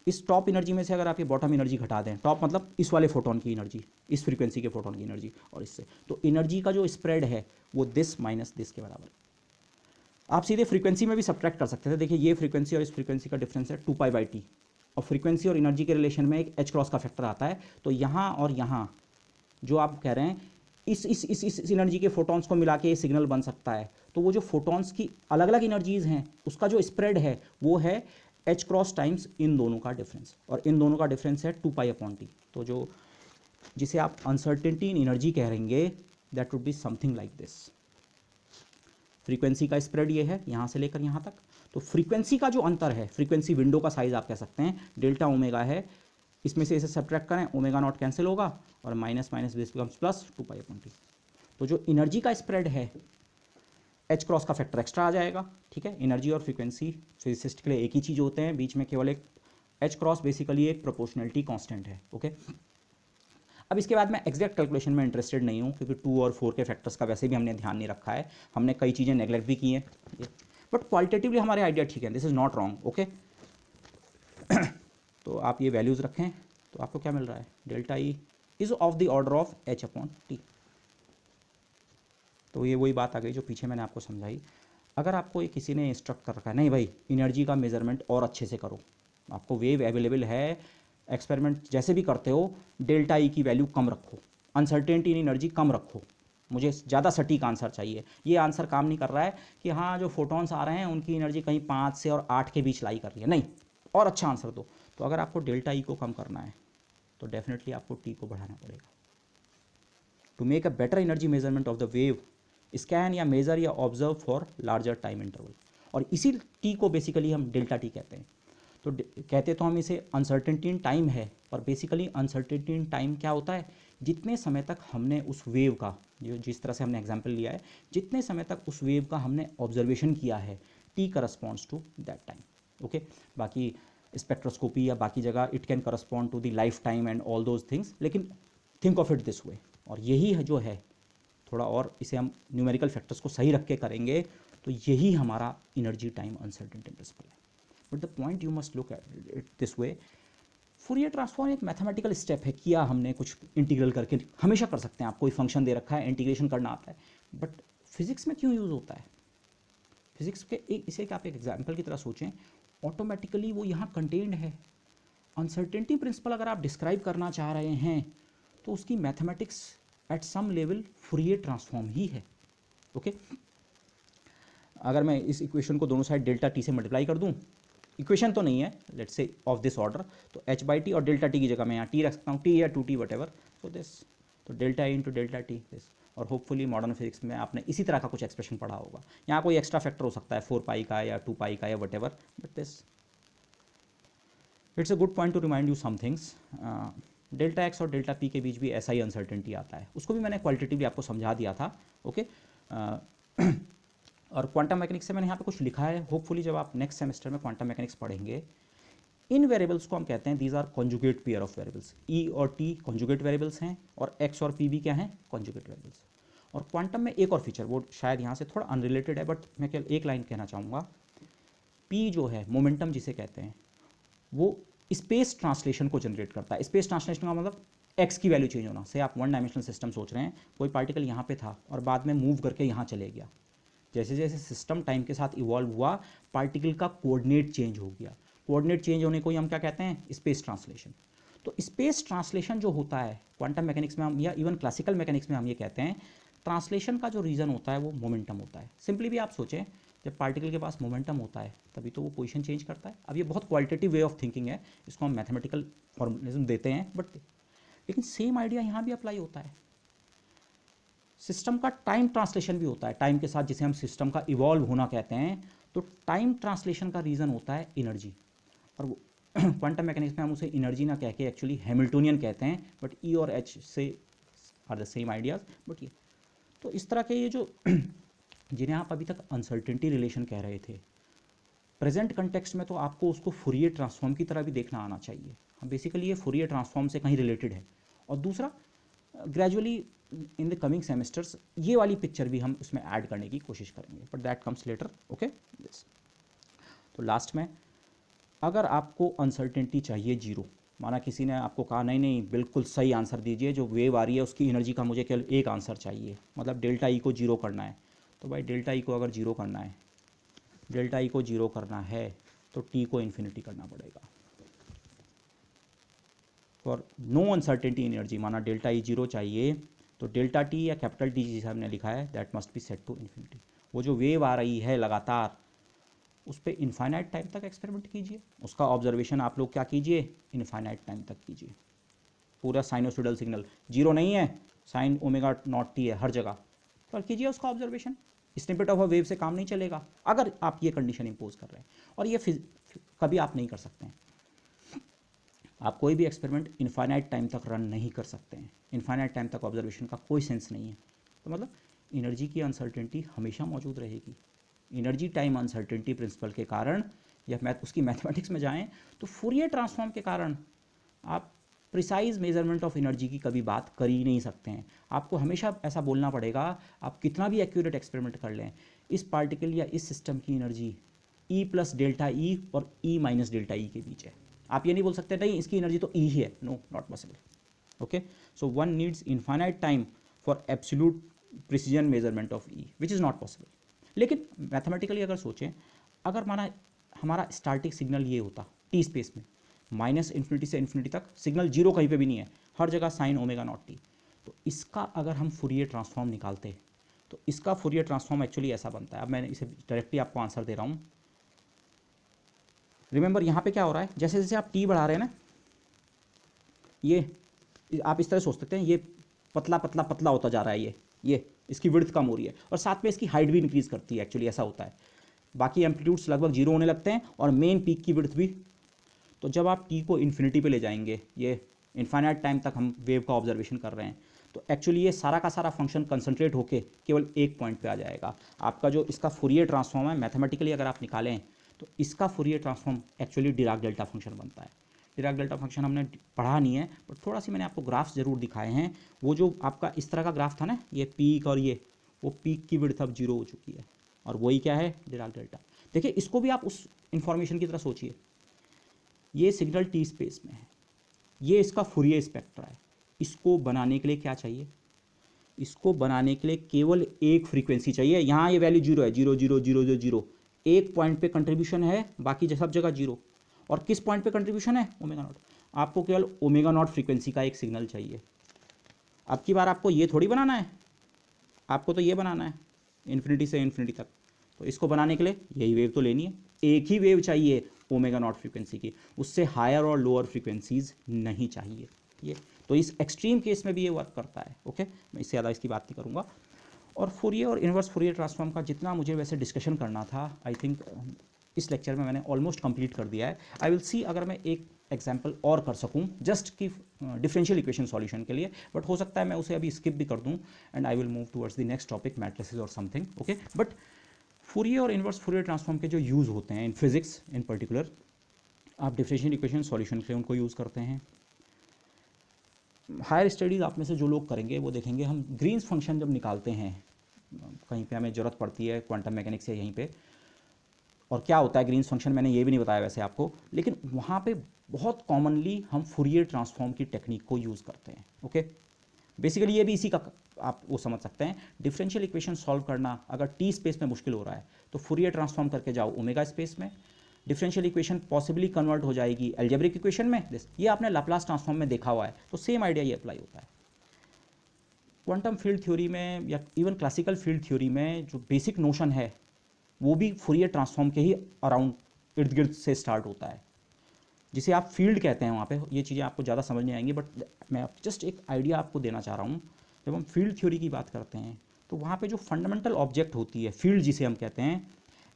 इस टॉप एनर्जी में से अगर आप ये बॉटम एनर्जी घटा दें, टॉप मतलब इस वाले फोटोन की एनर्जी, इस फ्रीक्वेंसी के फोटोन की एनर्जी, और इससे, तो एनर्जी का जो स्प्रेड है वो दिस माइनस दिस के बराबर। आप सीधे फ्रीक्वेंसी में भी सब्ट्रैक्ट कर सकते थे। देखिए ये फ्रीक्वेंसी और इस फ्रीक्वेंसी का डिफरेंस है 2π/t, और फ्रीक्वेंसी और एनर्जी के रिलेशन में एक h× का फैक्टर आता है। तो यहाँ और यहाँ जो आप कह रहे हैं, इस एनर्जी के फोटॉन्स को मिला के ये सिग्नल बन सकता है। तो वो जो फोटॉन्स की अलग अलग एनर्जीज हैं उसका जो स्प्रेड है वो है h× टाइम्स इन दोनों का डिफरेंस, और इन दोनों का डिफरेंस है 2π/t। तो जो जिसे आप अनसर्टेनिटी इन एनर्जी कहेंगे, that would be something like this. Frequency का स्प्रेड ये है यहाँ से लेकर यहाँ तक। तो फ्रीक्वेंसी का जो अंतर है, फ्रीक्वेंसी विंडो का साइज आप कह सकते हैं, डेल्टा ओमेगा है, इसमें से इसे सब्ट्रैक्ट करें, ओमेगा नॉट कैंसिल होगा, और minus minus this becomes plus 2π/t। तो जो एनर्जी का स्प्रेड है, h× का फैक्टर एक्स्ट्रा आ जाएगा। ठीक है, एनर्जी और फ्रीक्वेंसी फिजिसिस्ट के लिए एक ही चीज़ होते हैं, बीच में केवल एक h× बेसिकली एक प्रोपोर्शनलिटी कांस्टेंट है। ओके, अब इसके बाद मैं एग्जैक्ट कैलकुलेशन में इंटरेस्टेड नहीं हूँ, क्योंकि 2 और 4 के फैक्टर्स का वैसे भी हमने ध्यान नहीं रखा है, हमने कई चीज़ें नेगलेक्ट भी की हैं, बट क्वालिटेटिवली हमारे आइडिया ठीक है, this is not wrong. Okay, तो आप ये वैल्यूज़ रखें तो आपको क्या मिल रहा है, delta E is of the order of h/t। तो ये वही बात आ गई जो पीछे मैंने आपको समझाई। अगर आपको ये किसी ने इंस्ट्रक्ट कर रखा है, नहीं भाई एनर्जी का मेजरमेंट और अच्छे से करो, आपको वेव अवेलेबल है, एक्सपेरिमेंट जैसे भी करते हो, डेल्टा ई की वैल्यू कम रखो, अनसर्टेनिटी इन एनर्जी कम रखो, मुझे ज़्यादा सटीक आंसर चाहिए। ये आंसर काम नहीं कर रहा है कि हाँ जो फोटॉन्स आ रहे हैं उनकी एनर्जी कहीं 5 से और 8 के बीच लाई कर रही है, नहीं, और अच्छा आंसर दो। तो अगर आपको डेल्टा ई को कम करना है तो डेफिनेटली आपको टी को बढ़ाना पड़ेगा। To make a better energy measurement of the wave, scan या मेजर या observe for larger time interval, और इसी टी को बेसिकली हम डेल्टा टी कहते हैं। तो कहते तो हम इसे अनसर्टेनिटी इन टाइम है, और बेसिकली अनसर्टेनिटी इन टाइम क्या होता है, जितने समय तक हमने उस वेव का, जो जिस तरह से हमने एग्जांपल लिया है, जितने समय तक उस वेव का हमने ऑब्जर्वेशन किया है, t corresponds to that time. Okay, बाकी स्पेक्ट्रोस्कोपी या बाकी जगह it can correspond to the life time and all those things, लेकिन think of it this way. और यही है जो है, थोड़ा और इसे हम न्यूमेरिकल फैक्टर्स को सही रख के करेंगे तो यही हमारा एनर्जी टाइम अनसर्टेनिटी प्रिंसिपल है। But the point you must look at it this way, Fourier transform एक मैथमेटिकल स्टेप है, किया हमने कुछ इंटीग्रल करके, हमेशा कर सकते हैं, आप कोई फंक्शन दे रखा है इंटीग्रेशन करना आता है, बट फिजिक्स में क्यों यूज़ होता है? फिजिक्स के इसे आप एक एग्जाम्पल की तरह सोचें, ऑटोमेटिकली वो यहाँ कंटेन्ड है। अनसर्टेनिटी प्रिंसिपल अगर आप डिस्क्राइब करना चाह रहे हैं तो उसकी mathematics at some level Fourier transform ही है। ओके अगर मैं इस इक्वेशन को दोनों साइड डेल्टा टी से मल्टीप्लाई कर दूं, इक्वेशन तो नहीं है, let's say of this order, तो एच बाई टी और डेल्टा टी की जगह मैं यहाँ टी रख सकता हूँ, टी या two t whatever, so this, तो delta a into delta t this. और होपफुली मॉडर्न फिजिक्स में आपने इसी तरह का कुछ एक्सप्रेशन पढ़ा होगा। यहाँ कोई एक्स्ट्रा फैक्टर हो सकता है 4 पाई का या 2 पाई का या whatever, but this it's a good point to remind you some things. Delta X और डेल्टा पी के बीच भी ऐसा ही अनसर्टेनिटी आता है, उसको भी मैंने क्वालिटेटिवली आपको समझा दिया था। ओके और क्वांटम मैकेनिक्स से मैंने यहाँ पे कुछ लिखा है, होपफुली जब आप नेक्स्ट सेमेस्टर में क्वांटम मैकेनिक्स पढ़ेंगे, इन वेरिएबल्स को हम कहते हैं these are conjugate pair of variables. E और टी कॉन्जुगेट वेरिएबल्स हैं और एक्स और पी भी क्या हैं, कॉन्जुगेट वेरिएबल्स। और क्वांटम में एक और फीचर, वो शायद यहाँ से थोड़ा अनरिलेटेड है, बट मैं केवल एक लाइन कहना चाहूँगा, पी जो है मोमेंटम जिसे कहते हैं, वो स्पेस ट्रांसलेशन को जनरेट करता है। स्पेस ट्रांसलेशन का मतलब एक्स की वैल्यू चेंज होना। से आप वन डायमेंशनल सिस्टम सोच रहे हैं, कोई पार्टिकल यहाँ पे था और बाद में मूव करके यहाँ चले गया, जैसे जैसे सिस्टम टाइम के साथ इवॉल्व हुआ, पार्टिकल का कोऑर्डिनेट चेंज हो गया। कोऑर्डिनेट चेंज होने को ही हम क्या कहते हैं, स्पेस ट्रांसलेशन। तो स्पेस ट्रांसलेशन जो होता है क्वांटम मैकेनिक्स में हम, या इवन क्लासिकल मैकेनिक्स में हम ये कहते हैं, ट्रांसलेशन का जो रीज़न होता है वो मोमेंटम होता है। सिंपली भी आप सोचें, जब पार्टिकल के पास मोमेंटम होता है तभी तो वो पोजीशन चेंज करता है। अब ये बहुत क्वालिटेटिव वे ऑफ थिंकिंग है, इसको हम मैथमेटिकल फॉर्मुलिज्म देते हैं, बट लेकिन सेम आइडिया यहाँ भी अप्लाई होता है। सिस्टम का टाइम ट्रांसलेशन भी होता है टाइम के साथ, जिसे हम सिस्टम का इवॉल्व होना कहते हैं। तो टाइम ट्रांसलेशन का रीज़न होता है एनर्जी, और वो क्वांटम मैकेनिक्स में हम उसे एनर्जी ना कह के एक्चुअली हैमिल्टोनियन कहते हैं, बट ई और एच से are the same ideas. But ये तो इस तरह के ये जो जिन्हें आप अभी तक अनसर्टेनिटी रिलेशन कह रहे थे, प्रेजेंट कंटेक्स्ट में तो आपको उसको फूरियर ट्रांसफॉर्म की तरह भी देखना आना चाहिए। हम बेसिकली ये फूरियर ट्रांसफॉर्म से कहीं रिलेटेड है। और दूसरा, gradually in the coming semesters ये वाली पिक्चर भी हम उसमें ऐड करने की कोशिश करेंगे, but that comes later. Okay this, तो लास्ट में अगर आपको अनसर्टेनिटी चाहिए जीरो, माना किसी ने आपको कहा नहीं नहीं बिल्कुल सही आंसर दीजिए, जो वेव आ रही है उसकी एनर्जी का मुझे केवल एक आंसर चाहिए, मतलब डेल्टा ई को जीरो करना है, तो भाई डेल्टा ई को अगर जीरो करना है, डेल्टा ई को जीरो करना है तो टी को इन्फिनिटी करना पड़ेगा। फॉर नो अनसर्टेनिटी एनर्जी, माना डेल्टा ई जीरो चाहिए, तो डेल्टा टी या कैपिटल टी जिसे हमने लिखा है that must be set to infinity. वो जो वेव आ रही है लगातार, उस पर इनफाइनाइट टाइम तक एक्सपेरिमेंट कीजिए, उसका ऑब्जर्वेशन आप लोग क्या कीजिए, इनफाइनाइट टाइम तक कीजिए। पूरा साइनोसोइडल सिग्नल जीरो नहीं है, साइन ओमेगा नॉट टी है हर जगह, तो कीजिए उसका observation. Snippet of a wave से काम नहीं चलेगा अगर आप ये कंडीशन इंपोज कर रहे हैं, और ये कभी आप नहीं कर सकते हैं। आप कोई भी एक्सपेरिमेंट इनफाइनाइट टाइम तक रन नहीं कर सकते हैं, इनफाइनाइट टाइम तक ऑब्जर्वेशन का कोई सेंस नहीं है। तो मतलब एनर्जी की अनसर्टेनिटी हमेशा मौजूद रहेगी। एनर्जी टाइम अनसर्टेनिटी प्रिंसिपल के कारण, या उसकी मैथमेटिक्स में जाएं तो फूरियर ट्रांसफॉर्म के कारण आप प्रिसाइज मेजरमेंट ऑफ एनर्जी की कभी बात कर ही नहीं सकते हैं। आपको हमेशा ऐसा बोलना पड़ेगा, आप कितना भी एक्यूरेट एक्सपेरिमेंट कर लें, इस पार्टिकल या इस सिस्टम की energy E plus delta E और ई माइनस डेल्टा ई के बीच है। आप ये नहीं बोल सकते नहीं इसकी एनर्जी तो ई ही है, no not possible. Okay, so one needs infinite time for absolute precision measurement of E, which is not possible. लेकिन मैथमेटिकली अगर सोचें, अगर माना हमारा स्टार्टिंग सिग्नल ये होता टी स्पेस में, माइनस इन्फिनिटी से इन्फिनिटी तक सिग्नल जीरो कहीं पे भी नहीं है, हर जगह साइन ओमेगा नॉट टी, तो इसका अगर हम फूरियर ट्रांसफॉर्म निकालते तो इसका फूरियर ट्रांसफॉर्म एक्चुअली ऐसा बनता है। अब मैं इसे डायरेक्टली आपको आंसर दे रहा हूँ। रिमेंबर यहाँ पे क्या हो रहा है, जैसे जैसे आप टी बढ़ा रहे हैं ना, ये आप इस तरह सोच सकते हैं, ये पतला पतला पतला होता जा रहा है, ये इसकी विड्थ कम हो रही है, और साथ में इसकी हाइट भी इंक्रीज करती है। एक्चुअली ऐसा होता है, बाकी एम्पलीट्यूड्स लगभग जीरो होने लगते हैं और मेन पीक की विड्थ भी। तो जब आप टी को इन्फिनिटी पे ले जाएंगे, ये इनफाइनाइट टाइम तक हम वेव का ऑब्जर्वेशन कर रहे हैं, तो एक्चुअली ये सारा का सारा फंक्शन कंसंट्रेट होके केवल एक पॉइंट पे आ जाएगा। आपका जो इसका फूरियर ट्रांसफॉर्म है, मैथमेटिकली अगर आप निकालें तो इसका Fourier transform actually Dirac delta function बनता है। डिराक डेल्टा फंक्शन हमने पढ़ा नहीं है, बट थोड़ा सी मैंने आपको ग्राफ्स जरूर दिखाए हैं। वो जो आपका इस तरह का ग्राफ था ना, ये पीक और ये, वो पीक की विड्थ अब जीरो हो चुकी है, और वही क्या है, डिराक डेल्टा। देखिए इसको भी आप उस इंफॉर्मेशन की तरह सोचिए, ये सिग्नल टी स्पेस में है, ये इसका फुरियर स्पेक्ट्रा है। इसको बनाने के लिए क्या चाहिए, इसको बनाने के लिए केवल एक फ्रीक्वेंसी चाहिए। यहाँ ये वैल्यू जीरो है, 0 0 0 0 0, एक पॉइंट पे कंट्रीब्यूशन है, बाकी सब जगह जीरो। और किस पॉइंट पे कंट्रीब्यूशन है, ओमेगा नॉट। आपको केवल ओमेगा नॉट फ्रीक्वेंसी का एक सिग्नल चाहिए। अब की बार आपको ये थोड़ी बनाना है, आपको तो ये बनाना है इन्फिनिटी से इन्फिनिटी तक। तो इसको बनाने के लिए यही वेव तो लेनी है, एक ही वेव चाहिए ओमेगा नॉट फ्रीक्वेंसी की, उससे हायर और लोअर फ्रीक्वेंसीज नहीं चाहिए ये। तो इस एक्सट्रीम केस में भी ये वर्क करता है। ओके, मैं इससे ज़्यादा इसकी बात नहीं करूँगा। और फुरियर और इन्वर्स फुरियर ट्रांसफॉर्म का जितना मुझे वैसे डिस्कशन करना था, आई थिंक इस लेक्चर में मैंने ऑलमोस्ट कंप्लीट कर दिया है। आई विल सी अगर मैं एक एग्जाम्पल और कर सकूं जस्ट कि डिफरेंशियल इक्वेशन सॉल्यूशन के लिए, बट हो सकता है मैं उसे अभी स्किप भी कर दूं and I will move towards the next topic, matrices और समथिंग। ओके, बट फुरियर और इन्वर्स फुरियर ट्रांसफॉर्म के जो यूज़ होते हैं इन फिजिक्स इन पर्टिकुलर, आप डिफरेंशियल इक्वेशन सॉल्यूशन के लिए उनको यूज़ करते हैं। हायर स्टडीज़ आप में से जो लोग करेंगे वो देखेंगे, हम ग्रीन्स फंक्शन जब निकालते हैं कहीं पे हमें ज़रूरत पड़ती है क्वांटम मैकेनिक्स या यहीं पे, और क्या होता है ग्रीन्स फंक्शन मैंने ये भी नहीं बताया वैसे आपको, लेकिन वहाँ पे बहुत कॉमनली हम फुरियर ट्रांसफॉर्म की टेक्निक को यूज़ करते हैं। ओके, बेसिकली ये भी इसी का आप वो समझ सकते हैं। डिफरेंशियल इक्वेशन सॉल्व करना अगर टी स्पेस में मुश्किल हो रहा है तो फुरियर ट्रांसफॉर्म करके जाओ ओमेगा स्पेस में, डिफरेंशियल इक्वेशन पॉसिबली कन्वर्ट हो जाएगी एल्जेब्रिक इक्वेशन में। ये आपने लाप्लास ट्रांसफॉर्म में देखा हुआ है, तो सेम आइडिया ये अप्लाई होता है। क्वांटम फील्ड थ्योरी में या इवन क्लासिकल फील्ड थ्योरी में जो बेसिक नोशन है वो भी फुरियर ट्रांसफॉर्म के ही अराउंड इर्द गिर्द से स्टार्ट होता है, जिसे आप फील्ड कहते हैं। वहाँ पे ये चीज़ें आपको ज़्यादा समझ नहीं आएंगी, बट मैं जस्ट एक आइडिया आपको देना चाह रहा हूँ। जब हम फील्ड थ्योरी की बात करते हैं तो वहाँ पे जो फंडामेंटल ऑब्जेक्ट होती है फील्ड जिसे हम कहते हैं,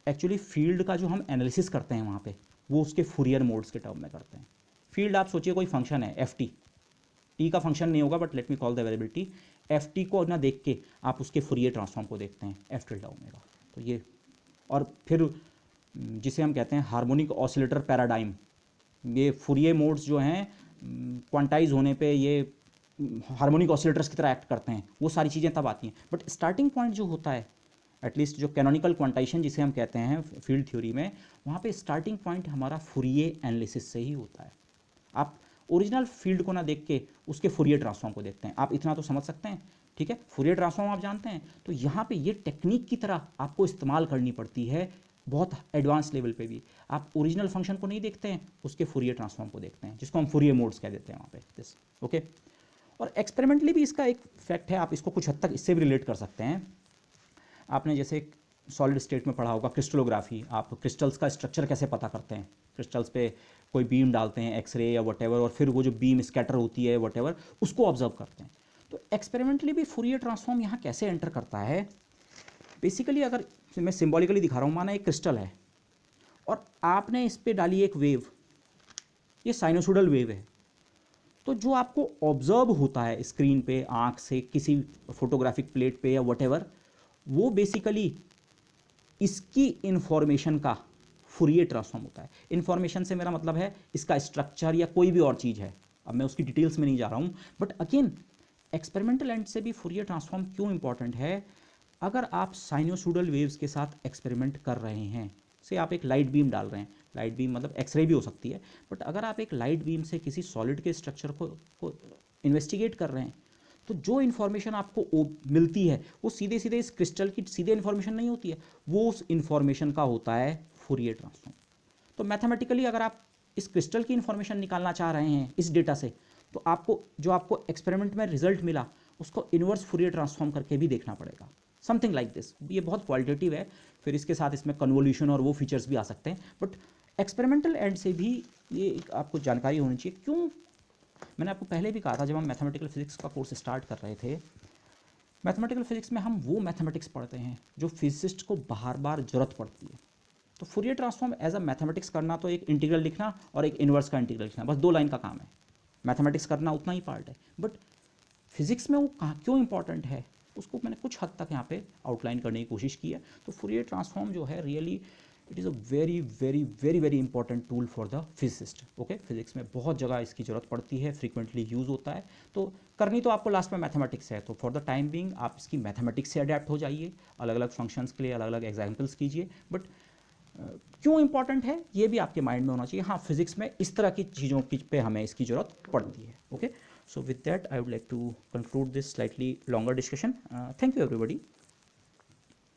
एक्चुअली फील्ड का जो हम एनालिसिस करते हैं वहाँ पे वो उसके फुरियर मोड्स के टर्म में करते हैं। फील्ड आप सोचिए कोई फंक्शन है एफ टी का फंक्शन नहीं होगा, but let me call the variability. F T को ना देख के आप उसके फुरियर ट्रांसफॉर्म को देखते हैं, एफ टिल्डा ओमेगा। तो ये, और फिर जिसे हम कहते हैं हार्मोनिक ऑसिलेटर पैराडाइम, ये फुरियर मोड्स जो हैं क्वांटाइज होने पे ये हार्मोनिक ऑसिलेटर्स की तरह एक्ट करते हैं, वो सारी चीज़ें तब आती हैं। बट स्टार्टिंग पॉइंट जो होता है, एटलीस्ट जो कैनोनिकल क्वांटाइजेशन जिसे हम कहते हैं फील्ड थ्योरी में, वहाँ पे स्टार्टिंग पॉइंट हमारा फुरियर एनालिसिस से ही होता है। आप ओरिजिनल फील्ड को ना देख के उसके फुरियर ट्रांसफॉर्म को देखते हैं। आप इतना तो समझ सकते हैं, ठीक है। फुरियर ट्रांसफॉर्म आप जानते हैं, तो यहाँ पे ये टेक्निक की तरह आपको इस्तेमाल करनी पड़ती है बहुत एडवांस लेवल पे भी। आप ओरिजिनल फंक्शन को नहीं देखते हैं, उसके फुरियर ट्रांसफॉर्म को देखते हैं, जिसको हम फुरियर मोड्स कह देते हैं वहाँ पे दिस। ओके, और एक्सपेरिमेंटली भी इसका एक फैक्ट है, आप इसको कुछ हद तक इससे भी रिलेट कर सकते हैं। आपने जैसे सॉलिड स्टेट में पढ़ा होगा क्रिस्टलोग्राफी, आप क्रिस्टल्स का स्ट्रक्चर कैसे पता करते हैं, क्रिस्टल्स पे कोई बीम डालते हैं एक्सरे या वटेवर, और फिर वो जो बीम स्कैटर होती है वटेवर उसको ऑब्जर्व करते हैं। तो एक्सपेरिमेंटली भी फुरियर ट्रांसफॉर्म यहाँ कैसे एंटर करता है। बेसिकली अगर मैं सिंबॉलिकली दिखा रहा हूँ, माना एक क्रिस्टल है और आपने इस पर डाली एक वेव, ये साइनोसोडल वेव है, तो जो आपको ऑब्जर्व होता है स्क्रीन पे आँख से किसी फोटोग्राफिक प्लेट पे या वटेवर, वो बेसिकली इसकी इन्फॉर्मेशन का फुरियर ट्रांसफॉर्म होता है। इन्फॉर्मेशन से मेरा मतलब है इसका स्ट्रक्चर या कोई भी और चीज़ है, अब मैं उसकी डिटेल्स में नहीं जा रहा हूँ। बट अगेन एक्सपेरिमेंटल एंड से भी फुरियर ट्रांसफॉर्म क्यों इंपॉर्टेंट है। अगर आप साइनोसोडल वेव्स के साथ एक्सपेरिमेंट कर रहे हैं, से आप एक लाइट बीम डाल रहे हैं, लाइट बीम मतलब एक्सरे भी हो सकती है, बट अगर आप एक लाइट बीम से किसी सॉलिड के स्ट्रक्चर को इन्वेस्टिगेट कर रहे हैं, तो जो इन्फॉर्मेशन आपको मिलती है वो सीधे सीधे इस क्रिस्टल की सीधे इन्फॉर्मेशन नहीं होती है, वो उस इन्फॉर्मेशन का होता है फुरियर ट्रांसफॉर्म। तो मैथमेटिकली अगर आप इस क्रिस्टल की इन्फॉर्मेशन निकालना चाह रहे हैं इस डेटा से, तो आपको एक्सपेरिमेंट में रिजल्ट मिला उसको इन्वर्स फुरियर ट्रांसफॉर्म करके भी देखना पड़ेगा, समथिंग लाइक दिस। ये बहुत क्वालिटेटिव है, फिर इसके साथ इसमें कन्वोल्यूशन और वो फीचर्स भी आ सकते हैं, बट एक्सपेरिमेंटल एंड से भी ये आपको जानकारी होनी चाहिए। क्यों, मैंने आपको पहले भी कहा था जब हम मैथमेटिकल फिजिक्स का कोर्स स्टार्ट कर रहे थे, मैथमेटिकल फिजिक्स में हम वो मैथमेटिक्स पढ़ते हैं जो फिजिसिस्ट को बार बार ज़रूरत पड़ती है। तो Fourier transform as a mathematics करना तो एक इंटीग्रल लिखना और एक इन्वर्स का इंटीग्रल लिखना, बस 2 लाइन का काम है। मैथमेटिक्स करना उतना ही पार्ट है, बट फिजिक्स में वो कहाँ क्यों इंपॉर्टेंट है उसको मैंने कुछ हद तक यहाँ पे आउटलाइन करने की कोशिश की है। तो फुरियर ट्रांसफॉर्म जो है really it is a very very very very important tool for the physicist. Okay, physics में बहुत जगह इसकी ज़रूरत पड़ती है, फ्रीक्वेंटली यूज़ होता है। तो करनी तो आपको लास्ट में मैथमेटिक्स है, तो फॉर द टाइम बिंग आप इसकी मैथमेटिक्स से अडेप्ट हो जाइए, अलग अलग फंक्शंस के लिए अलग अलग एग्जाम्पल्स कीजिए, बट क्यों इंपॉर्टेंट है ये भी आपके माइंड में होना चाहिए। हाँ, फिजिक्स में इस तरह की चीज़ों की पे हमें इसकी ज़रूरत पड़ती है। Okay, so with that I would like to conclude this slightly longer discussion. Thank you everybody.